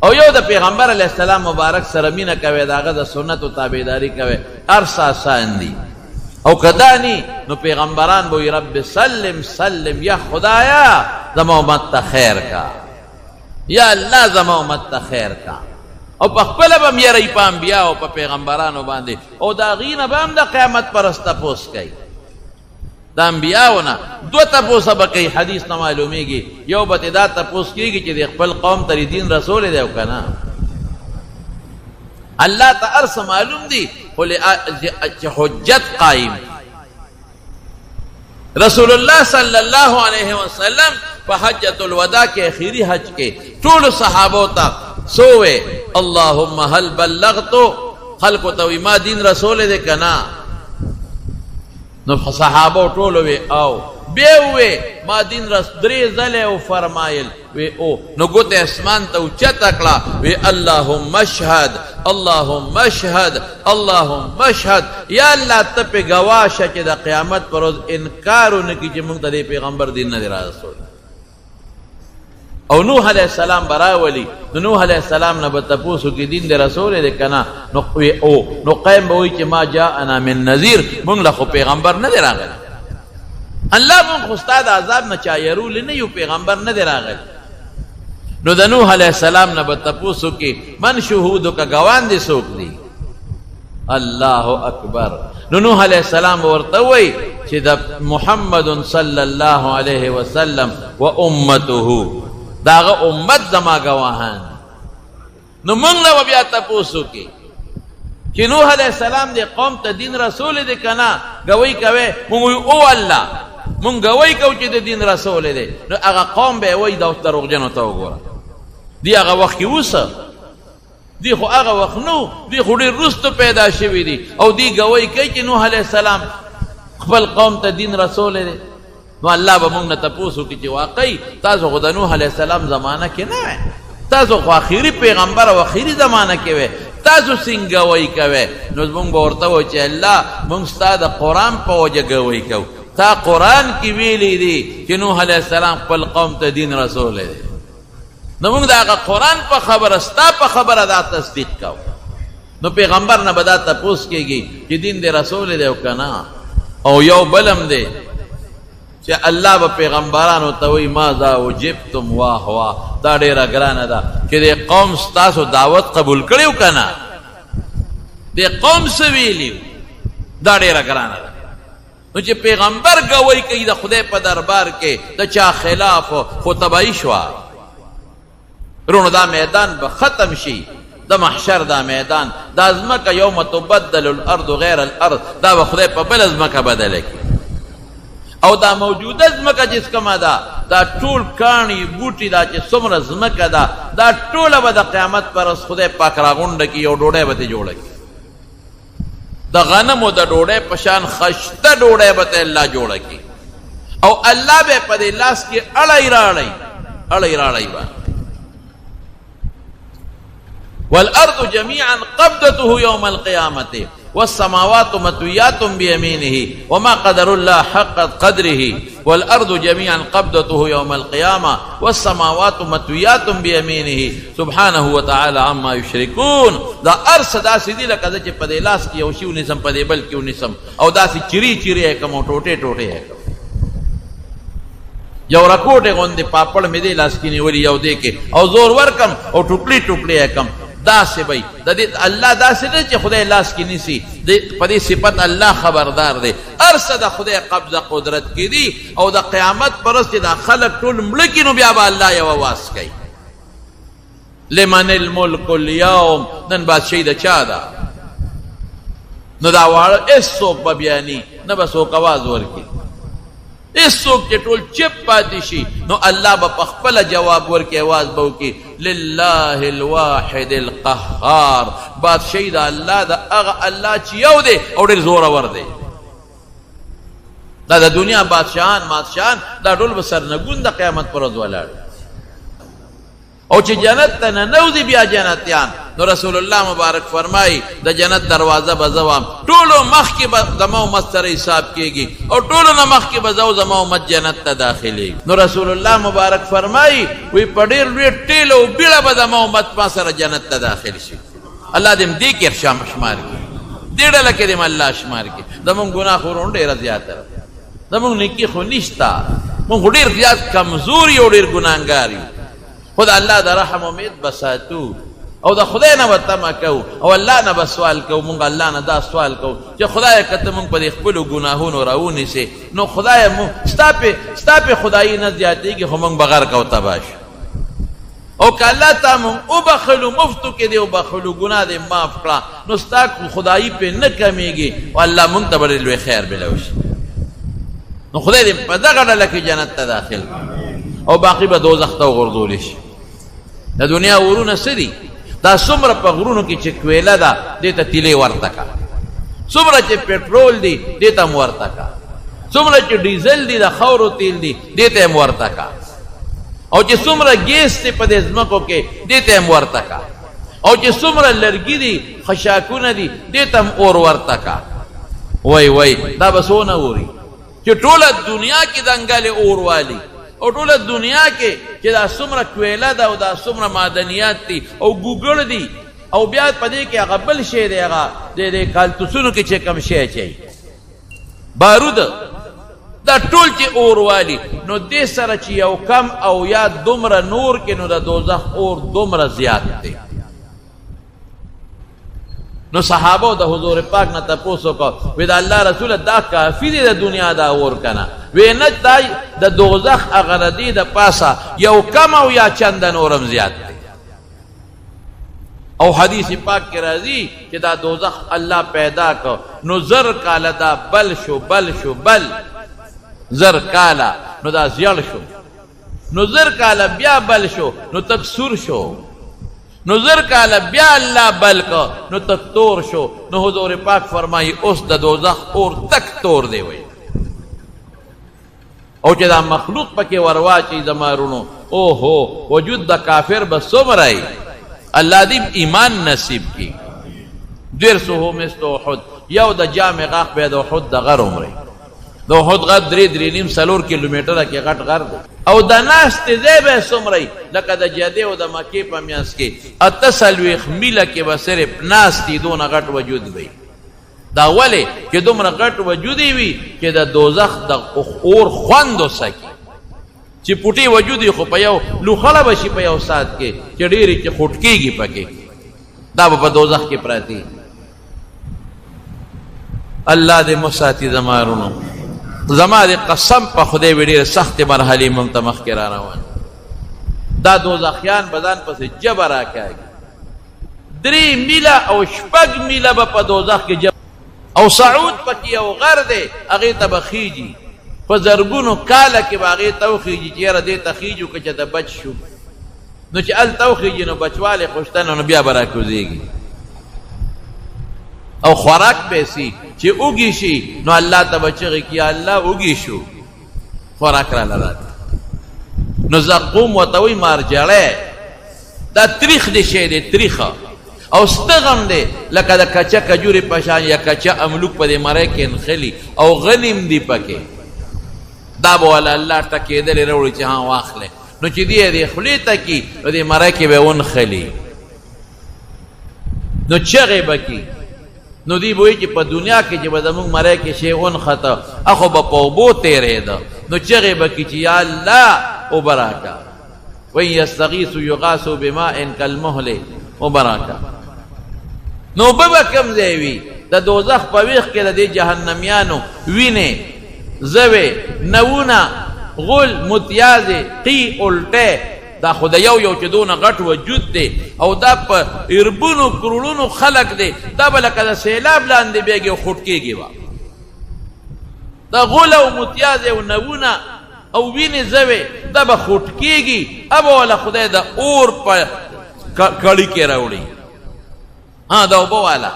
Speaker 1: او یو د پیغمبر علیه السلام مبارک سره مینه کوي د هغه د سنتو تابعداري کوي هر څه آسان دي او کدا نی نو پیغمبران بوی رب سلم سلم یا خدایا زما امت ته خیر کا یا الله زما امت ته خیر کا او په خپل به م یری په انبیاء او په پیغمبرانو باندې او د هغې نه به هم د قیامت پرست تپوس کوي د انبیاءو نه 2 تپوسه به کوي حدیث نه معلومیږي یو به تې دا تپوس کېږي چې د خپل قوم ته دین رسول دی او که نه الله ته هر څه معلوم دي خو چې حجت قایم رسول الله صلی الله علیه وسلم په حجۃ الوداع کې اخیری حج کې ټول صحابو ته سوې اللهم هل بلغت خلق تو ما دین رسول دې کنا نو صحابو ټول وې او بیوے ما دین رس دری زلے او فرمائل وی او نو گوت اسمان تا اوچت اکلا وی اللہم اشہد اللہم اشہد اللہم اشہد یا اللہ تا پہ گواشا چی دا قیامت پر روز انکارو نکی چی منگتا دے پیغمبر دین ندر رسول او نوح علیہ السلام براولی نوح علیہ السلام نبا تپوسو کی دین دے رسول دے کنا نو قیم بوئی چی ما جاءنا من نذیر منگ لخو پیغمبر ندر آگل اللہ من خستاد عذاب نہ چایرو لنیو پیغمبر نہ در آگل نو دا نوح علیہ السلام نہ بتپوسو کی من شہودو کا گوان دی سوک دی اللہ اکبر نو نوح علیہ السلام ورطوئی چی دا محمد صلی اللہ علیہ وسلم و امتہو داغا امت زما گواہان نو منگ لو بیا تپوسو کی چی نوح علیہ السلام دے قوم تا دین رسول دے کنا گوئی کوئے منگوی او اللہ من گوئی کو چی دے دین رسول دے نو اگا قوم بے وی دا دروغ جنو تاو گورا دی اگا وقت کی وسا دی خو اگا وقت نو دی خو دی رستو پیدا شوی دی او دی گوئی کئی چی نوح علیہ السلام خبل قوم تا دین رسول دے نو اللہ با منگ نتپوسو کی چی واقعی تازو خدا نوح علیہ السلام زمانہ کے نوے تازو خو آخری پیغمبر و آخری زمانہ کے وے تازو سنگ گوئی کوے نو منگ بورتاو چی اللہ منگ ستا دا قرآن پا وجہ گوئی کو تا قرآن کی ویلی دی کہ نوح علیہ السلام پل قوم تا دین رسول دے نو منگ دا قرآن پا خبر استا پا خبر دا تصدیق کاؤ نو پیغمبر نا بدا تپوس کے گی کہ دین دے رسول دے کنا او یو بلم دے کہ اللہ با پیغمبرانو تاوی ماذا وجبتم واہ واہ دا دیرہ گرانا دا کہ دے قوم ستاسو دعوت قبول کریو کنا دے قوم سویلیو دا دیرہ گرانا دا نو چی پیغمبر گوئی کئی دا خدای پا دربار کے دا چا خلاف خو تبائی شوا رونو دا میدان با ختم شی دا محشر دا میدان دا ازمکا یوم تبدل الارض غیر الارض دا با خدای پا بل ازمکا بدلے کی او دا موجود ازمکا جس کما دا طول کانی بوٹی دا چی سمر ازمکا دا طول با دا قیامت پر اس خدای پاک راغنڈ کی او ڈوڑے با تی جوڑا کی دا غنم و دا ڈوڑے پشان خشتا ڈوڑے بتا اللہ جوڑا کی او اللہ بے پدے لاس کی اڑائی راڑائی با والارض جميعا قبضته يوم القيامة والسماوات مطويات بيمينه وما قدر الله حق قدره والارض جميعا قبضته يوم القيامة والسماوات مطويات بيمينه سبحانه وتعالى عما يشركون دا ارس دا سیدی لکا دا چی پدے لاس کی اوشیو نسم پدے بل کیو نسم او دا سی چری ہے کم او ٹوٹے ہے کم یو رکوٹے گوندے پاپڑ میں دے لاس کی نیولی یو دے کے او زور ورکم او ٹکلی ہے کم دا سے بھئی اللہ دا سے دے چی خدای لاس کی نیسی پدی صفت اللہ خبردار دے ارس دا خدای قبضہ قدرت کی دی او دا قیامت پرست دا خلق طول ملکی نو بیابا اللہ یو آواز کئی لمن الملک اليوم نن بادشاہی دا چا دا نو دا وارا اس سوک ببیانی نبا سوک آواز ورکی اس سوک چے ٹول چپ پاتی شی نو اللہ با پخپل جواب ورکی آواز باو کی للہ الواحد القہار بادشاہی دا اللہ دا اغا اللہ چیو دے اور دل زورا ور دے دا دنیا بادشاہان دا ڈول بسر نگون دا قیامت پر ازوالا او چی جنت تا ننوزی بیا جنتیان نو رسول اللہ مبارک فرمائی دا جنت دروازہ بزوام طولو مخ کی زمو مت سر حساب کی گی اور طولو نمخ کی بزو زمو مت جنت تا داخلی نو رسول اللہ مبارک فرمائی وی پڑیر لوی ٹیلو بیڑا بزمو مت پا سر جنت تا داخل شی اللہ دم دی کر شمار کی دیڑا لکی دم اللہ شمار کی زمون گناہ خورون دیر زیادر زمون نکی خو نشتا من خو دیر زیاد کمزوری و دیر گناہگاری خدا اللہ دا رحم امید بساتو او دا خدای نا بتما کو او اللہ نا بسوال کو منگا اللہ نا دا سوال کو جو خدای کتا منگ پا دیخبلو گناہون و راونی سے نو خدای ستا پہ خدایی نا زیادی کی خو منگ بغیر کو تباش او کہ اللہ تا منگ او بخلو مفتو کے دے او بخلو گناہ دے معاف کرا نو ستا خدایی پہ نکمی گی و اللہ منگ تبر الوی خیر بلوش نو خدای دې په دغه ډله کې جنت ته داخل او باقي به دوزخ ته وغورځولی شي. د دنیا ورونه څه دي؟ دا څومره په غرونو کې چې کویله ده دې ته تیلې ورته کا، څومره چې پټرول دی دې ته هم ورته کا، څومره چې ډیزل دی د خاورو تیل دی دې ته هم ورته کا، او چې څومره ګیس دی په دې ځمکو کې دې ته هم ورته کا، او چې څومره لرګي دي خشاکونه دي دې ته هم اور ورته کا. وای دا به څونه اوري چې ټوله دنیا کې دنګلې اور والي، او ټوله دنیا کې چې دا څومره کویله ده او دا څومره معدنیات دي او ګوګړ دي، او بیا په دې کې هغه بل شی دی، هغه د کالتوسونو کې چې کم شی اچوي بارود، دا ټول چې اور والي، نو دې سره چې یو کم او یا دومره نور کې نو د دوزخ اور دومره زیات دی. نو صحابه د حضور پاک نه تپوس وکړ، وی د الله رسول دا کافی دی د دنیا دا اور کنه؟ وی نه، دا د دوزخ هغه ردی د پاسه یو کم او یا چند نورم زیات دی. او حدیث پاک کې راځي چې دا دوزخ الله پیدا کو نو زر کاله دا بل شو زر کاله، نو دا زیړ شو، نو زر کاله بیا بل شو نو تک سور شو، نو زر کاله بیا الله بل کو نو تک تور شو. نو حضور پاک فرمایي اوس د دوزخ اور تک تور دی وی، او چې دا مخلوق پکې ورواچي زمارونو، او هو وجود د کافر به څومره الله دې ایمان نصیب کی. درسه مثل احد، یو د جامع غاق به د احد د غر عمره، د احد غر 3.5 کیلومتره کې غټ غر دی، او د ناست ځای به څومره لکه د جدې او د مکې په میانس کې 48 میله کې به صرف ناستې دونه غټ وجود وي. دا ولې چې دومره غټ وجود وي چې د دوزخ د اور خوند وسکي، چې پوټي وجود خو په یو لوخړه بشي په یو سات کې چې ډېرې چې خوټکېږي پکې، دا به په دوزخ کې پراتی. الله دې مساتی زمارونو، زما دې قسم په خدای وی ډېرې سختې مرحلې موږ ته مخکې را روان. دا دوزخیان به ځان پسې جبه راکاږي، 3 میله او 6 میله به په دوزخ کې جبه، او صعود پکې یو غر دی هغې ته به خیږي، په زرګونو کاله کې به هغې ته وخیږي چې یاره دې ته خیږو که چې ته بچ شو، نو چې هلته وخیږي نو بچوالی خوشتنه نو بیا به راکوزېږي. او خوراک به سي چې اوږي شي نو الله ته به چغې کړي الله اوږي شو خوراک راله راکړه. نو زقوم ورته وایي مارجړی، دا تریخ دی شی دی، تریخه او ستغم دی لکه د کچه کجورې په شان یا کچه املوک په دې مری کې نښلي او غنیم دی پکې، دا به والا الله ټکېدلې راوړي چې ها واخلې، نو چې دی دې خولې ته کي نو دې مری کې به ونښلي، نو چغې به کي، نو دی به وایي چې په دنیا کې چې به زمونږ مری کې شی ونښته اخو به په اوبو تېرېده، نو چغې به کي چې یا الله اوبه راکړه، وایي یستغیث یغاث بماء کالمهل اوبه راکړه. نو اوبه به کوم ځای وي؟ د دوزخ په ویښ کې د دې جهنمیانو وینې، زوې، نوونه، غل، متیازې، قی، الټی، دا خو د یو چې دونه غټ وجود دی او دا په اربونو کروڑونو خلق دی، دا به لکه د سیلاب لاندې بیږي او خوټکېږي به. دا غل او متیازې او نوونه او وینې زوې دا به خوټکېږي، ابه والا خدای د اور په کړي کې راوړي، دا اوبه والا.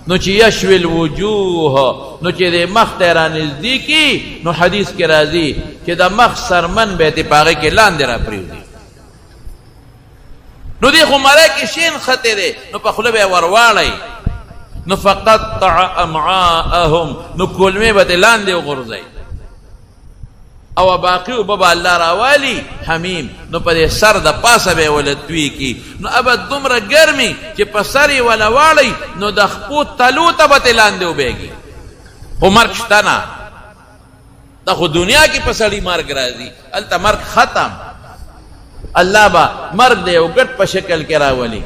Speaker 1: نو چې یشوي الوجوه، نو چې د مخ ته رانږدې کي، نو حدیث کې راځي چې د مخ سرمن به یې په هغې کې لاندې را پرېږدي، نو دې خو مری کې شین خطې دی، نو په خوله به یې ورواړئ، نو فقطع امعاءهم، نو کولمې به ترې لاندې وغورځئ، او باقي اوبه به الله راوالي حمیم، نو په دې سر د پاسه به یې وله توی کي، نو ابه دومره ګرمي چې په سر یې وله واړئ نو د خپو تلو ته به ترې لاندې وبهږي، خو مرګ شته نه. دا خو دنیا کې په سړي مرګ راځي، هلته مرګ ختم، الله به مرګ د یو ګټ په شکل کې راولي.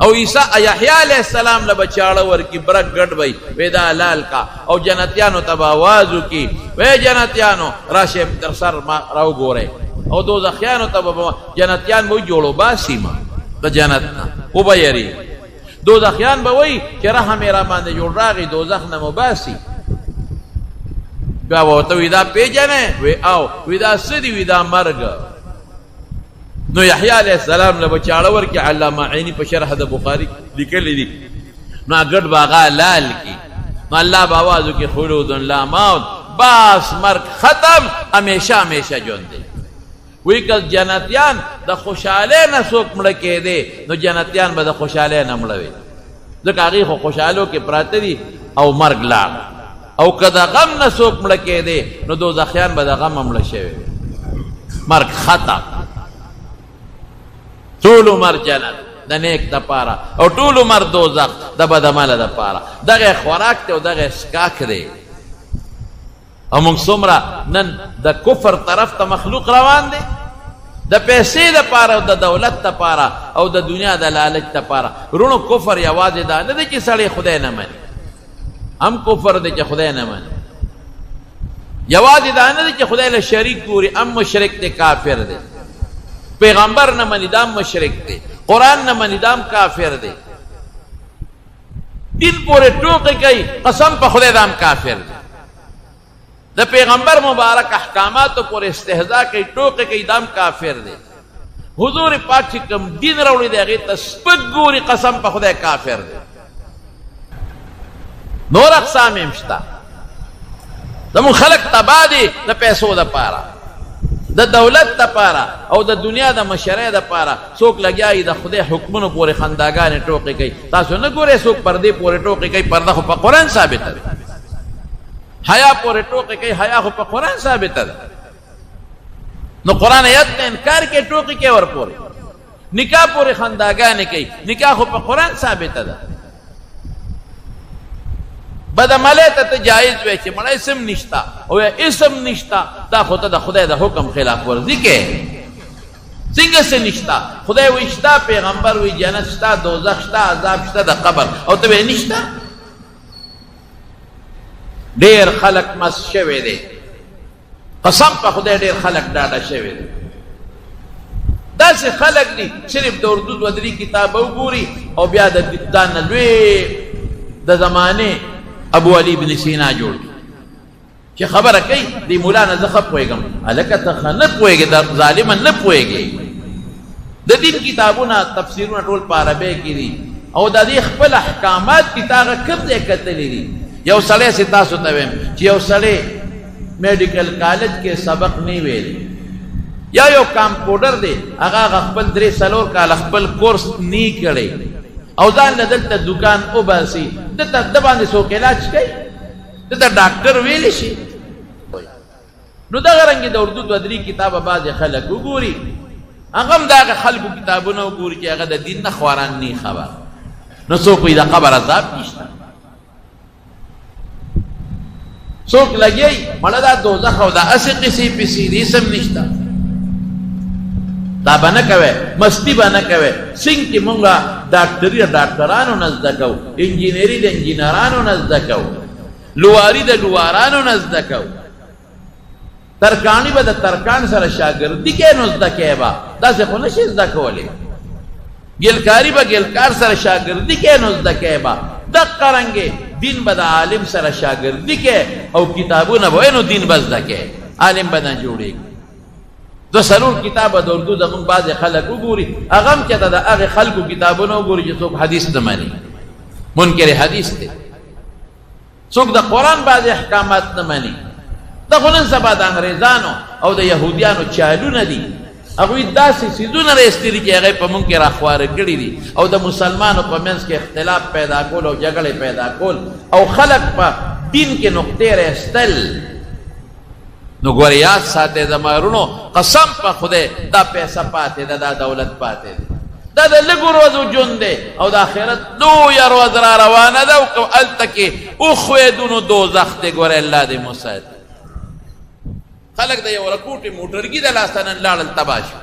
Speaker 1: او عیسی یحیی علیہ السلام له بچاړه ورکی برک ګډ وی ودا حلال کا، او جنتیانو ته आवाज وکي وې جنتیانو راشه در سر ما راو ګوره، او دوزخیانو ته جنتیان وې جوړو باسي ما د جنت نه او به یری، دوزخیان به وې چې رحم را باندې جوړ راغی دوزخ نه مباسي، بیا ورته وی دا پیژنې وی او وی دا څه دي وی دا مرګ نو یحیی علیہ السلام له بچاړه ورکې علامه عینی په شرح د بخاری لیکلی دي نو ګډ باغا لال کی نو الله باوازو کې خلود لا موت باس مرګ ختم همیشه همیشه ژوند دی وی که جنتیان د خوشحاله نه څوک مړه کېدی نو جنتیان به د خوشحاله نه مړه وي ځکه هغې خو خوشحالو کې پراته دي او مرګ لاړ او که د غم نه څوک مړه کېدی نو دوزخیان به د غمه مړه شوي مرګ ختم ټول عمر جنت د نیک دپاره او ټول عمر دوزخ د بدعمله دپاره دغه خوراک دی او دغه څښاک دی او موږ څومره نن د کفر طرف ته مخلوق روان دی د پیسې دپاره او د دولت دپاره او د دنیا د لالچ دپاره رونو کفر یوازې دا نه دی چې سړی خدای نه مني هم کفر دی چې خدای نه مني یوازې دا نه دی چې خدای له شریک ګوري هم مشرک دی کافر دی پیغمبر نه مني دا مشرک دی قرآن نه مني دا کافر دی دین پورې ټوکې کوي قسم په خدای دا کافر دی د پیغمبر مبارک احکاماتو پورې استهزاء کوي ټوکې کوي دا کافر دی حضور پاک چې کوم دین راوړی دی هغې ته سپک ګوري قسم په خدای کافر دی نور اقسام هم شته زموږ خلک تباه دي د پیسو دپاره د دولت دپاره او د دنیا د مشرۍ دپاره څوک لګیا وي د خدای حکمونو پورې خنداګانې ټوکې کوي تاسو نه ګورئ څوک پردې پورې ټوکې کوي پرده خو په قرآن ثابته ده حیا پورې ټوکې کوي حیا خو په قرآن ثابته ده نو قرآن ایت نه انکار کوي ټوکې کوي ورپورې نکاح پورې خنداګانې کوي نکاح خو په قرآن ثابته ده بدعمله ته جایز وی چې مړه اسم نشتا او اسم نشتا دا خو ته د خدای د حکم خلاف ورزي کې څنګه څه نشتا خدای وی شتا پیغمبر وی جنت شتا دوزخ شتا عذاب شتا د قبر او ته وی نشتا ډېر خلق مس شوی دی قسم په خدای ډېر خلق ډاډه شوی دی داسې خلق دي صرف د اردو دوه درې کتاب وګوري او بیا د دا نه لوی د زمانې ابو علی بن سینا جوړ چې خبره کوي دی مولا نه زه ښه پوهېږم هلکه ته ښه نه پوهېږې ظالما نه پوهېږې د دین کتابونه تفسیرونه ټول په عربۍ کې دي او د دې خپل احکامات دي تا هغه کوم ځای کتلي دي یو سړی سې تاسو ته وایم چې یو سړی میډیکل کالج کې سبق نه ویلی یا یو کمپاوډر دی هغه خپل 3-4 کاله خپل کورس نه کړی او ځان له دلته دکان وباسي دته د باندې څوک علاج کوي دته ډاکټر ویلی شي نو دغه رنګې د اردو دوه درې کتابه بعضې خلک وګوري هغه هم دغه خلکو کتابونه وګوري چې هغه د دین نه خواران نه خبر نو څوک وایي د قبر عذاب نشته څوک لګی مړه دا دوزخ او دا اسې قصې پسې دې سم نشته دا به نه کوئ مستی به نه کوئ څنګه چې مونږ ډاکټري د ډاکټرانو نه زده کوو انجینري د انجینرانو نه زده کوو لواري د لوارانو نه زده کوو ترکاڼي به د ترکاڼ سره شاګردي کې نو زده کوې به داسې خو نشي زده کولی ګلکاري به ګلکار سره شاګردي کې نو زده کوې به دقه رنګې دین به د عالم سره شاګردي کې او کتابونه به نو دین به زده کوې عالم به نه جوړېږي دو سلور کتاب د اردو زموږ بعضې خلک وګوري هغه هم چېرته د هغې خلکو کتابونه وګوري چې څوک حدیث نه مني منکر حدیث دی څوک د قرآن بعضې احکامات نه مني دا خو نن سبا د انګریزانو او د یهودیانو چالونه دي هغوی داسې څیزونه رایستي دي چې هغه په موږ کې راخواره کړي دي او د مسلمانو په منځ کې اختلاف پیدا کول او جګړې پیدا کول او خلک په دین کې نقطې رایستل نو ګوره یاد ساتئ زما ورونو قسم په خدای دا پیسه پاتې ده دا دولت پاتې ده دا د لږو ورځو ژوند دی او د آخرت لویه ورځ را روانه ده او که هلته کې وښوېدو نو دوزخ دی ګوره الله دې مو ساتي خلک د یو رکوټې موټرګي د لاسه نن لاړل تباه شو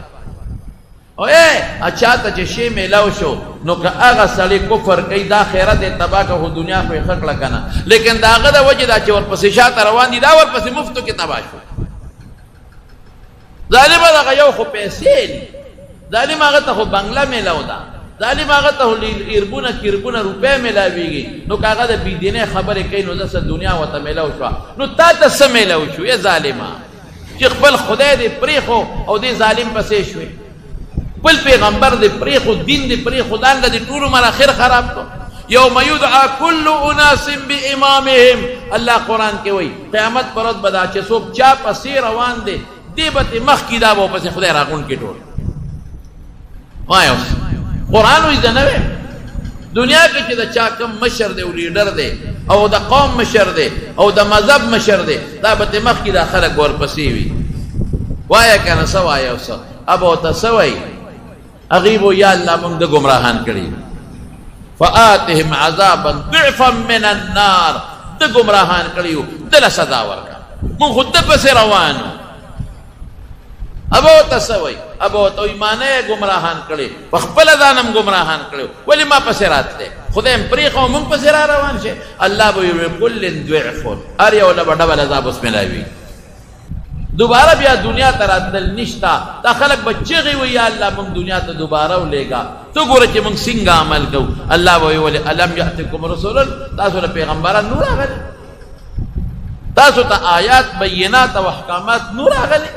Speaker 1: او چاته چې شی میلاو شو نو که هغه سړی کفر کوي دا خیرت یې تباه که خو دنیا خو یې ښه کړه که نه لیکن د هغه د وجې دا چې ورپسې شاته روان دي دا ورپسې مفتو کې تباه شو ظالم دغه یو خو پیسې دي ظالم هغه ته خو بنګله میلاو ده ظالم هغه ته ایربونه کیربونه روپۍ میلاویږي، نو که هغه د بېدینۍ خبرې کوي نو داسې دنیا ورته میلاو شوه، نو تا ته څه میلاو شو ای ظالمه چې خپل خدای دې پرېښو او دې ظالم پسې شوې، خپل پیغمبر دې پرېښو، دین دې پرېښو، دانګه دې ټول عمر اخر خراب کړو. یوم یدعا کل اناس بامامهم، الله قرآن کې وایي قیامت پر ورځ به دا چې څوک چا پسې روان دی دې به ترې مخکې دا به پسې خدای راغونډ کړي ټول. وایه اوس قرآن وایي زه نه ویم دنیا کې چې د چا کم مشر دی او لیډر دی او د قوم مشر دی او د مذهب مشر دی دا به ترې مخکې دا خلک ورپسې وي. وایه که نه څه وایه اوس اب ورته څه وایي هغوی به یا الله موږ د ګمراهان کړي فآتهم عذابا ضعفا من النار، د ګمراهان کړي دله سزا ورکړه موږ خو ده پسې روان یو. اب ورته څه وایي اب ورته وایي ما نه یې ګمراهان کړي په خپله ځان هم ګمراهان کړي ولې ما پسې راتلی خدای هم پرېښه موږ پسې را روان شي. الله به وایي کل ضعف، هر یو له به ډبل عذاب اوس میلاوي، دوباره بیا دنیا ته راتلل نشته. دا خلک به چغې وایي یا الله موږ دنیا ته دوباره ولېږه، ته ګوره چې موږ څنګه عمل کوو. الله به وایي ولې الم یأتکم رسول، تاسو له پیغمبران نو راغلي، تاسو ته آیات بینات او احکامات نو راغلي،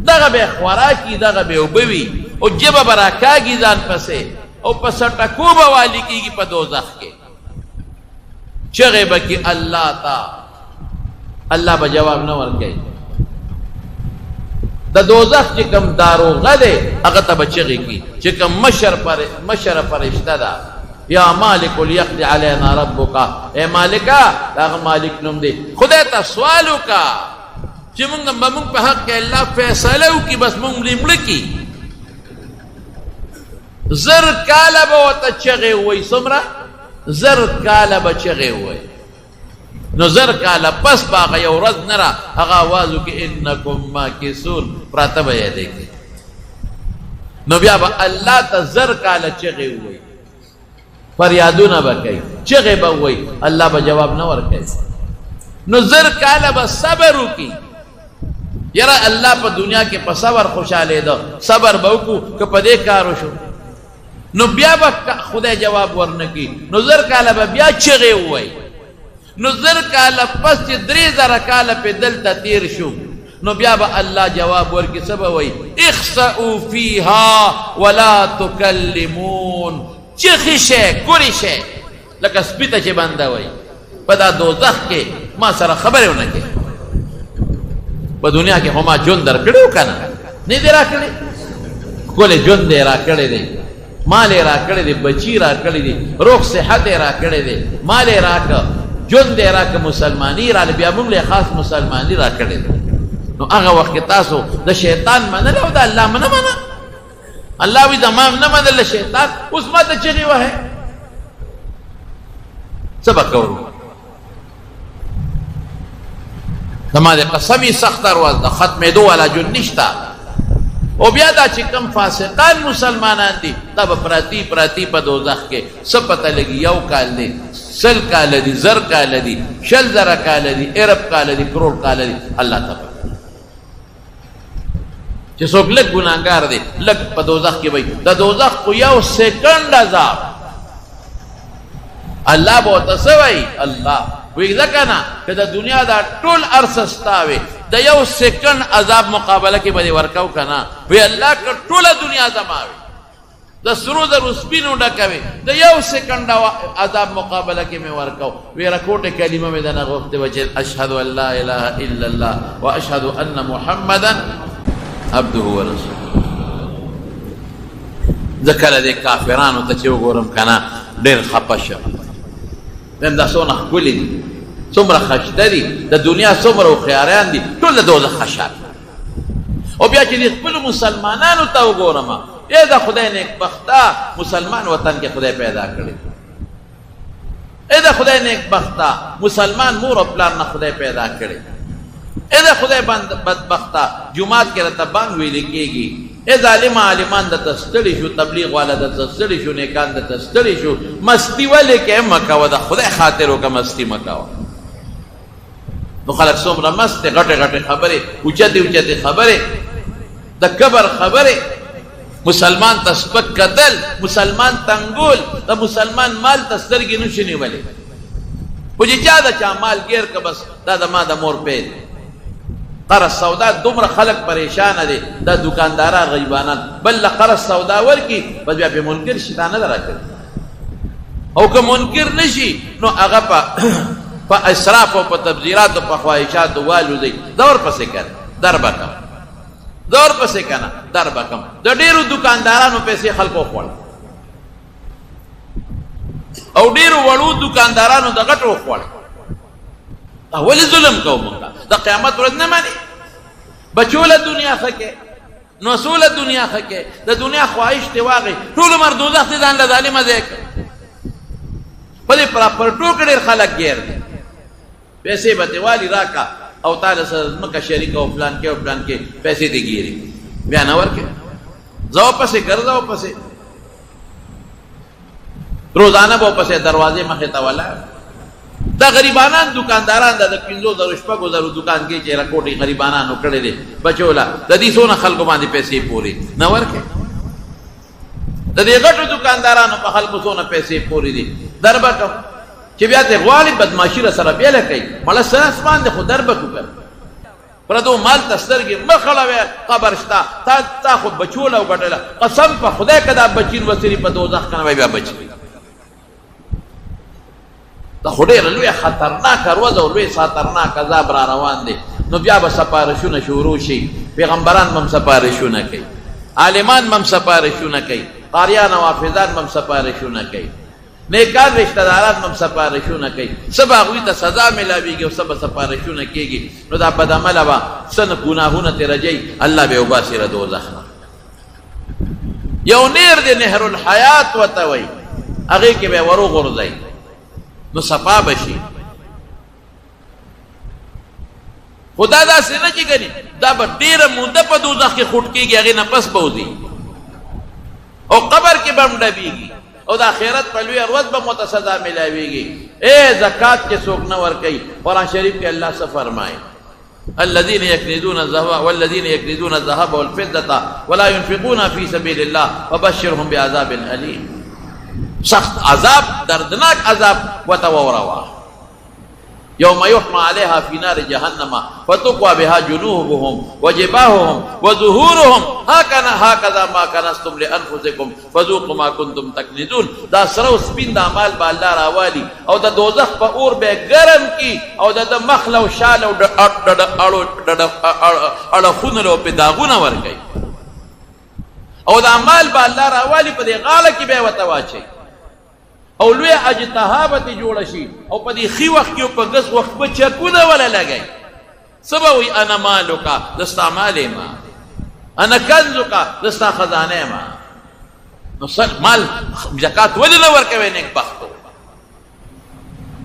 Speaker 1: دغه به خوراکي دغه به اوبه وي او ژبه به راکاږي ځان پسې او په سټکو به والي کېږي په دوزخ کې، چغې به کې الله ته، الله به جواب نه ورکوي. د دوزخ چې کوم داروغه دی هغه ته به چغې کړي چې کوم مشره فرشته ده یا مالک لیقضي علینا ربک، ای مالکه د هغه مالک نوم دی خدای ته سوال وکړه چې موږ په حق کې الله فیصله وکړي بس موږ مړه کړي. زر کاله به ورته چغې ووایي، څومره زر کاله به چغې ووایي، نو زر کاله پس به هغه یو ورځ نه را هغه آواز وکړي انکم ماکثون پراته به یې دی کړي، نو بیا به الله ته زر کاله چغې ووایي، فریادونه به کوي، چغې به ووایي، الله به جواب نه ورکوي. نو زر کاله به صبر وکړي، یاره الله په دنیا کې په صبر خوشحاله ده، صبر به وکړو که په دې کار وشو نو بیا به خدای جواب ورنکړي، نو زر کاله به بیا چغې ووایي، نو زر کاله پس چې 3000 کاله په دلته تیر شو نو بیا به الله جواب ورکړي، څه به وایي اخسئوا فیها ولا تکلمون، چغې شئ ګورې شئ لکه سپي ته چې بنده وایي په دا دوزخ کې ما سره خبرې ونه کړې. په دنیا کې خو ما ژوند در کړی و که نه نه دی را کړی، ښکلی ژوند دی را کړی دی، مال یې را کړی دی، بچي را کړی دی، روغ صحت یې را کړی دی، مال یې راکړه، ژوند یې راکړه، مسلماني راله بیا موږ له خاص مسلماني را کړی دی. نو هغه وخت کې تاسو د شیطان منل او د الله نه منه، الله وایي زما نه منل شیطان، اوس ما ته چغې وهئ څه به کوو. زما د قسمي سخت ورځ د ختمېدو والا ژوند نشته. او بیا دا چې کوم فاسقان مسلمانان دي دا به پراتی په دوزخ کې څه پته لګي، 1 کال دی، 100 کاله دي، 1000 کاله دي، 10000 کاله دي، 1 کاله دي، کروڑ کاله دي، الله ته پته چې څوک لږ ګناهګار دی لږ په دوزخ کې وي، د دوزخ خو 1 سیکنډ عذاب الله به ورته څه وایي، الله وی ځکه نه که د دنیا دا ټول عرصه ستا وي د 1 سیکنډ عذاب مقابله کې به دې ورکو که نه، وی الله که ټوله دنیا زما وي د سرو زرو سپینو ډکه وي د 1 سیکنډ عذاب مقابله کې مې ورکو. وی رکوټې کلمه مې دنه غوښتې وه چې اشهد ان لا اله الا الله و اشهد ان محمدا عبده ورسوله. زه کله دې کافرانو ته چې وګورم که نه ډېر خفه شم، دا څومره ښکلي دي، څومره خشته دي، د دنیا څومره هوښیاران دي، ټول د دوزخ خشان. او بیا چې د خپلو مسلمانانو ته وګورم ای د خدای نیکبخته مسلمان وطن کې خدای پیدا کړی، ای د خدای نیکبخته مسلمان مور او پلار نه خدای پیدا کړی، ای د خدای بدبخته جمعات کې راته بانګ ویلې کېږي، ای ظالم عالمان درته ستړي شو، تبلیغ والا درته ستړي شو، نیکان درته ستړي شو، مستی ولې کې مه کوه، د خدای خاطر وکړه مستی مه کوه. نو خلک څومره مست دي، غټې غټې خبرې، اوچتې اوچتې خبرې، د کبر خبرې، مسلمان تسپک قتل، مسلمان تنگول، دا مسلمان مال تسترگی نشنی ولی پوچی چا دا چا مال گیر که بس دا ما دا مور پید قرض سودا دومره خلق پریشان دی دا دکانداران غیبانان بل قرض سودا ورکی بس بیا پی منکر شي دا نه درا کړي او که منکر نشي نو هغه په اسراف او په تبذیرات او په خواهشات والو دی دور پسې کړ در بکم دور پسې کنه در بکم د ډیرو دکاندارانو پیسې خلکو خوړ او ډیرو وړو دکاندارانو د غټو خوړ اول ظلم کوم د قیامت ورځ نه مانی بچوله دنیا خکه نو سوله دنیا خکه د دنیا خواهش ته واغی ټول مر دوزخ ته ځان له ظالم ځای په دې پراپرټو کې ډیر خلک ګیر دي پیسې به دیوالی راکا او تعالی سره مکه شریک او پلان کې او پلان کې پیسې دی ګیری بیا نه ورکه ځو پسې ګرځاو پسې روزانه به پسې دروازې مخې ته ولا دا غریبانان دکانداران د 500 شپږو زرو دکان کې چې راکوټي غریبانانو کړي دي بچولا د دې سونه خلکو باندې پیسې پوري نه ورکه د دې غټو دکاندارانو په خلکو سونه پیسې پوري دي دربکم چې بیا ته غواړي بدمعشي سره بیل کوي مله سره اسمان د خود دربکو کړ پردو مال تسترګي مخړوي قبر شتا تا خو بچولا وګټله قسم په خدای کدا بچین وسری په دوزخ کنه بیا بچي دا خدای لوی خطرناک روز او لوی خطرناک عذاب را روان دي نو بیا به سپارښونه شروع شي پیغمبران هم سپارښونه کوي عالمان هم سپارښونه کوي قاریان او حافظان هم سپارښونه کوي نیکان رشتہ داران هم سپارښونه کوي سبا غوی ته سزا ملاویږي او سبا سپارښونه کیږي نو دا بد عمل وا سن ګناهونه ته رجي الله به وباسي ر دوزخ یو نیر دی نهر الحیات وتوي هغه کې به ورو غورځي نو صفا بشي خدا دا سینه چې کوي دا به ډیره موده په دوزخ کې خټ کېږي هغه نه پس بوزي او قبر کې بم ډبيږي او د آخرت په لوی ورځ به متصدا ملاويږي اے زکات کې څوک نه ور کوي قرآن شریف کې الله څه فرمایي الذين يكنزون الذهب والذين يكنزون الذهب والفضة ولا ينفقون في سبيل الله فبشرهم بعذاب أليم سخت عذاب دردناک عذاب وتوروا يوم يحمى عليها في نار جهنم فتقوى بها جنوبهم وجباههم وظهورهم هكذا ما كنزتم لانفسكم فذوقوا ما كنتم تكنزون دا سرو سپین دا مال با الله راوالی او دا دوزخ په اور به گرم کی او دا مخله او شال او اړه خونلو په داغونه ورګي او دا مال با الله راوالی په دې غاله کې به وتواچي او لوی اجتهابت جوړ شي او په دې خي وخت کې په غس وخت په چکونه ولا لګي سبوي انا مالک دستا مال ما انا کنزک دستا خزانه ما نو مال زکات ولې نه ورکوي نیک بختو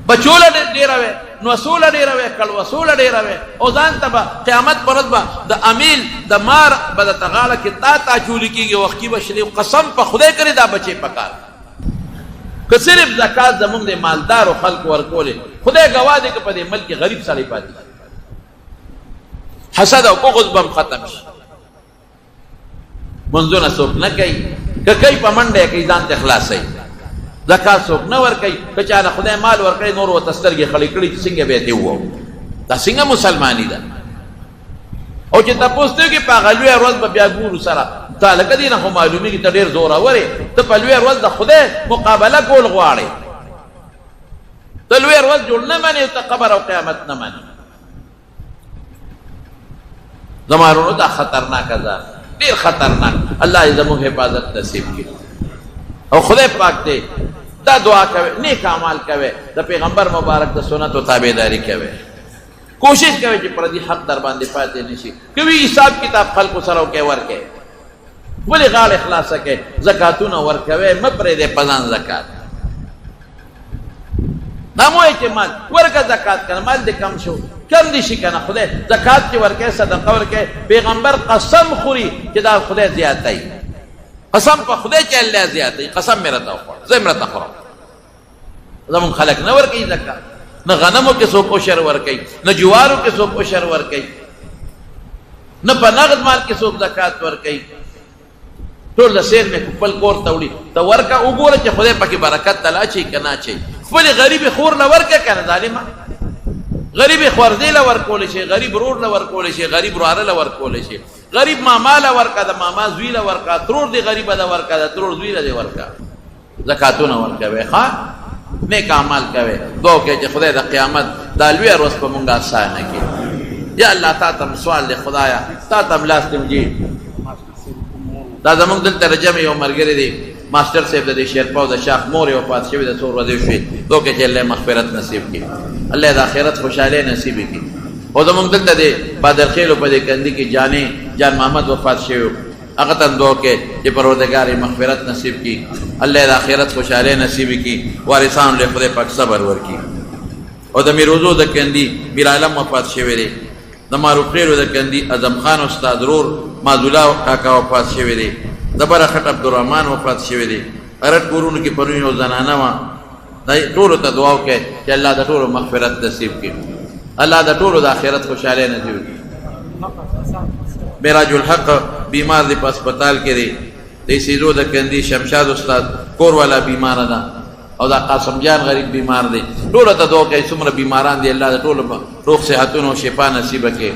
Speaker 1: بچول ډیروي نو اصول ډیروي کل وصول ډیروي او ځان ته قیامت پرد با د امیل د مار بد تغاله کې تا چولی کېږي وخت کې بشری قسم په خدای کړی دا بچي پکار که صرف زکات زمونږ د مالدارو خلق ورکولې خدای گواه دی که په دې ملک غریب سړی پاتې حسد او بغض بم ختم شي منځونه څوک نه کوي که کوي په منډه کوي ځان ته خلاصوي زکات څوک نه ورکوي که چا خدای مال ورکړي نور ورته سترګې خړې کړي څنګه به دی وو دا څنګه مسلمانی ده او چې تاسو ته کې په غلوې ورځ به بیا ګورو سره تعالی کدی نه معلومی کی ته ډیر زور اوري ته په لوی ورځ د خدای مقابله کول غواړي ته لوی ورځ جوړ نه مانی ته قبر او قیامت نه مانی زمانو دا خطرناک ځان ډیر خطرناک الله زموږ حفاظت نصیب کړي او خدای پاک دې دا دعا کوي نیک اعمال کوي د پیغمبر مبارک د سنت او تابعداري کوي کوشش کوي چې پر دې حق در باندې پاتې نشي کوي حساب کتاب خلق سره کوي ورکه ولی غال اخلاص کې زکاتونه ورکوي مپرې دې پزان زکات ناموي چې مال ورکه زکات کړه مال دې کم شو کم دي شي کنه خدای زکات کې ورکه صدقه ورکه پیغمبر قسم خوري چې دا خدای زیات دی قسم په خدای چې الله زیات دی قسم مې راته وخور زه مې راته خور زمون خلق نه ورکي زکات نه غنمو کې څوک عشر ورکي نه جوارو کې څوک عشر ورکي نه په نغد مال کې څوک زکات ورکي ټول د سیر مې خپل کور ته وړي ته ورکه وګوره چې خدای پکې برکت تلا اچوي که نه اچوي خپلې غریبې خور له ورکه که نه ظالمه غریب خوردې له ورکولی شي غریب رور له ورکولی شي غریب وراره له ورکولی شي غریب ماما له ورکه د ماما زوی له ورکه ترور دې غریبه ده ورکه د ترور زوی له دې ورکه زکاتونه ورکوئ ښه نیک اعمال کوئ دعا وکړئ چې خدای د قیامت دا لویه ورځ په مونږ اسانه کړي یا الله تا ته سوال دی خدایا تا ته لاس نمجي دا زمونږ دلته رجم یو ملګری دی ماسټر صاحب د دې شیرپا او د شاخ مور یې وفات شوي د څو ورځې شوې دعا وکړئ چې الله مغفرت نصیب کړي الله د آخرت خوشحالۍ نصیب کړي او زمونږ دلته دی بادرخیلو په دې کندي کې جان محمد وفات شوی هغه ته دعا وکړئ چې پروردګار یې مغفرت نصیب کړي الله د آخرت خوشحالۍ نصیب کړي وارثانو له خدای پاک صبر ورکړي او د میروزو د کندي میر عالم وفات شوی دی د معروف د کندي اعظم خان استاد رور مازولا کاکا وفات شوی دی د برخټ عبدالرحمن وفات شوی دی ارټ کورونو کې پرون یو زنانه وه ټولو ته دعا وکړئ چې الله د ټولو مغفرت نصیب کړي الله د ټولو د آخرت خوشحالۍ نصیب کړي معراج الحق بیمار دی په اسپتال کې دی د سیدو د کندي شمشاد استاد کور والا بیماره ده او دا قاسم جان غریب بیمار دی ټولو ته دعا کوي څومره بیماران دي الله د ټولو روغ صحتونو او شفا نصیبه کړي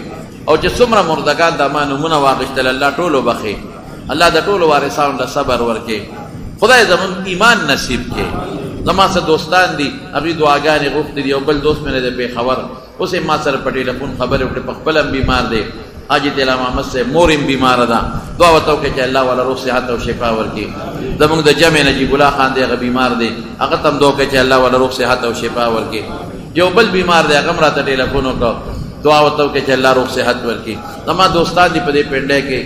Speaker 1: او چې څومره مردگان د ما نومونه واخیستل الله ټولو بخي الله د ټولو وارثانو له صبر ورکړي خدای زمون ایمان نصیب کړي زما سره دوستان دي هغوی دعاګانې غوښتې دي یو بل دوست مې دی پېښور اوس یې ما سره په ټیلیفون خبرې وکړې په خپله هم بیمار دی حاجي طلا محمد صاحب مور هم بیماره ده دعا ورته وکړئ چې الله والا روغ صحت او شفا ورکړي زمونږ د جمع نجیب الله خان دی هغه بیمار دی هغه ته هم دعا وکړئ چې الله والا روغ صحت او شفا ورکړي یو بل بیمار دی هغه هم راته ټیلیفون وکړه دعا ورته وکړئ چې الله روغ صحت ورکړي زما دوستان دي په دې پنډۍ کې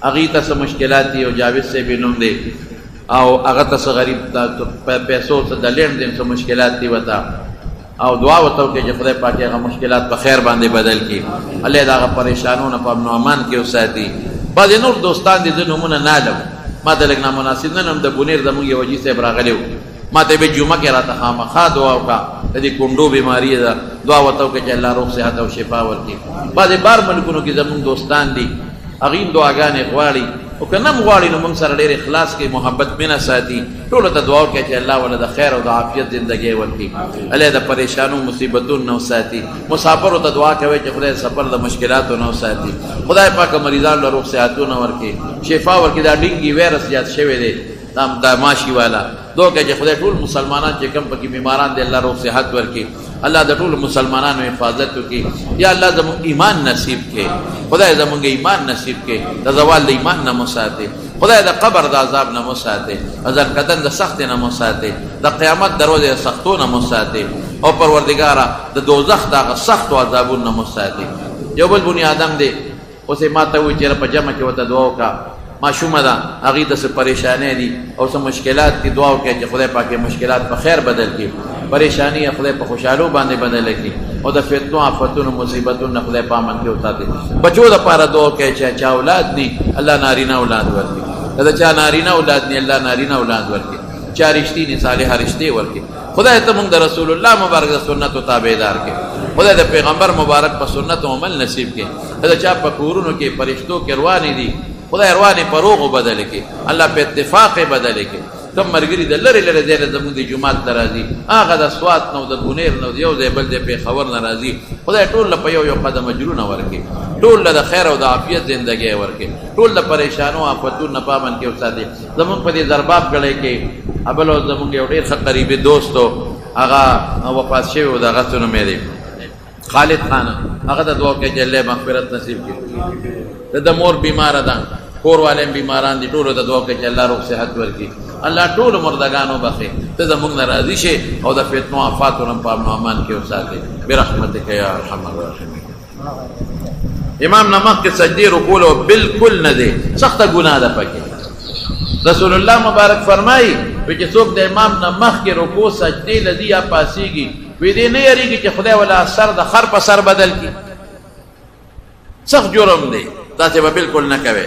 Speaker 1: هغوی ته څه مشکلات دي او جاوید صاحب یې نوم دی او هغه ته څه غریب پیسو څه د لین دین څه مشکلات دي ورته او دعا ورته وکړئ چې خدای پاک هغه مشکلات په خیر باندې بدل کړي الله د هغه پریشانونه په امن و امان کې وساتي بعضې نور دوستان دي زه نومونه نه علم ما ته لږ نامناسب نن هم د بونیر زمونږ یو حاجي صاحب راغلی و ما ته به جمعه کې راته خامخا دعا وکړه د دې کونډو بیماري ده دعا ورته وکړئ چې الله روغ صحت او شفا ورکړي بعضې بار ملکونو کې زمونږ دوستان دي هغوی دعاګانې غواړي او که نه هم غواړي نو موږ سره ډېر اخلاص کوي محبت مینه ساتي ټولو ته دعا وکړئ چې الله والا د خیر او د عافیت زندګۍ ورکړي الله د پریشانو مصیبتونو نه وساتي مسافرو ته دعا کوئ چې خدای سفر د مشکلاتو نه وساتي خدای پاک مریضانو له روغ صحتونه ورکړي شفا ورکړي دا ډینګي ویرس زیات شوی دی دا ماشي والا دعا کوئ چې خدای ټول مسلمانان چې کوم پکې بیماران دي الله روغ صحت ورکړي الله د ټولو مسلمانانو حفاظت وکړي یا الله زموږ ایمان نصیب کړي خدای زموږ ایمان نصیب کړي د زوال د ایمان نه مو ساتي خدای د قبر د عذاب نه مو ساتي ځنکدن د سختې نه مو ساتي د قیامت دروازې د سختو نه مو ساتي او پروردګاره د دوزخ د هغه سختو عذابونو نه مو ساتي یو بل بني آدم دی اوس یې ما ته ووایي چې په جمع کې ورته دعا وکړه ماشومه ده هغوی ته څه پریشانۍ دي او څه مشکلات دي دعا وکړئ چې خدای پاک مشکلات په خیر بدل کړي پریشانی خدای په خوشحالو باندې بدل کړي او د فتنو آفتونو مصیبتونو خدای په امن کې وساتي بچو دپاره دعا وکړئ چې چا اولاد ني الله نارینه اولاد ورکړي د چا نارینه اولاد ني الله نارینه اولاد ورکړي چا رښتینې صالحه رشتې ورکړي خدای ته موږ د رسول الله مبارک د سنتو تابعدار کړي خدای د پیغمبر مبارک په سنتو عمل نصیب کړي د چا په کورونو کې فرشتو کې روانې دي خدای روانې په روغو بدل کړي الله په اتفاق بدل کړي کم ملګري د لرې لرې ځای نه زموږ د جومات ته راځي هغه د سوات نه او د بونیر نه د یو ځای بل ځای پېښور نه راځي خدای ټول له په یو یو قدم اجرونه ورکړي ټول له د خیر او د عافیت زندګۍ ورکړي ټول د پریشانو آفتونو نه په امن کې وساتي زموږ په دې زرباب کلی کې بل زموږ یو ډېر ښه قریبي دوست و هغه وفات شوی و د هغه څه نوم یې دی خالد خان هغه ته دعا وکړئ چې الله مغفرت نصیب کړي د مور بیماره ده کور والے بیماران دي ټولو ته دعا وکړئ چې الله روغ صحت ورکړي الله ټولو مردگانو بخي ته زموږ نه راضي شي او د فتنو آفاتو نه په امن و امان کې وساتي برحمتک یا ارحم الراحمین امام نه مخکې سجدې رکوع بالکل نه دی سخته ګناه ده پکې رسول الله مبارک فرمایي چې څوک د امام نه مخکې رکوع سجدې لدی یا پاسیږي وی دې نه یریږي چې خدای ولا سر د خر په سر بدل کړي سخت جرم دی تاسې به بالکل نه کوئ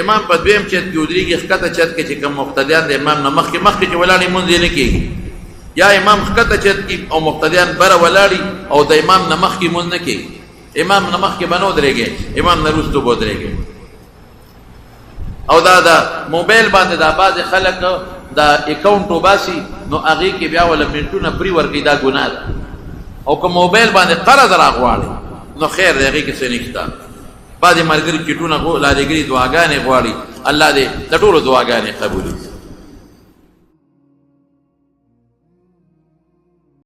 Speaker 1: امام په دویم چت کې ودرېږي ښکته چت کې چې کوم مقتدیان د امام نه مخکې چې ولاړ لمونځ یې نه کېږي یا امام ښکته چت کې او مقتدیان بره ولاړي او د امام نه مخکې لمونځ نه کېږي امام نه مخکې به نه ودرېږي امام نه وروستو به ودرېږي او دا موبایل باندې دا بعض خلک دا اکاونټ وباسي نو هغې کې بیا ولا منټونه پرې ورکوي دا ګناه ده او که موبایل باندې قرض راغواړي نو خیر دی هغې کې څه نشته بعضې ملګري چټونه رالیږلي دعاګانې غواړي الله دې د ټولو دعاګانې قبولي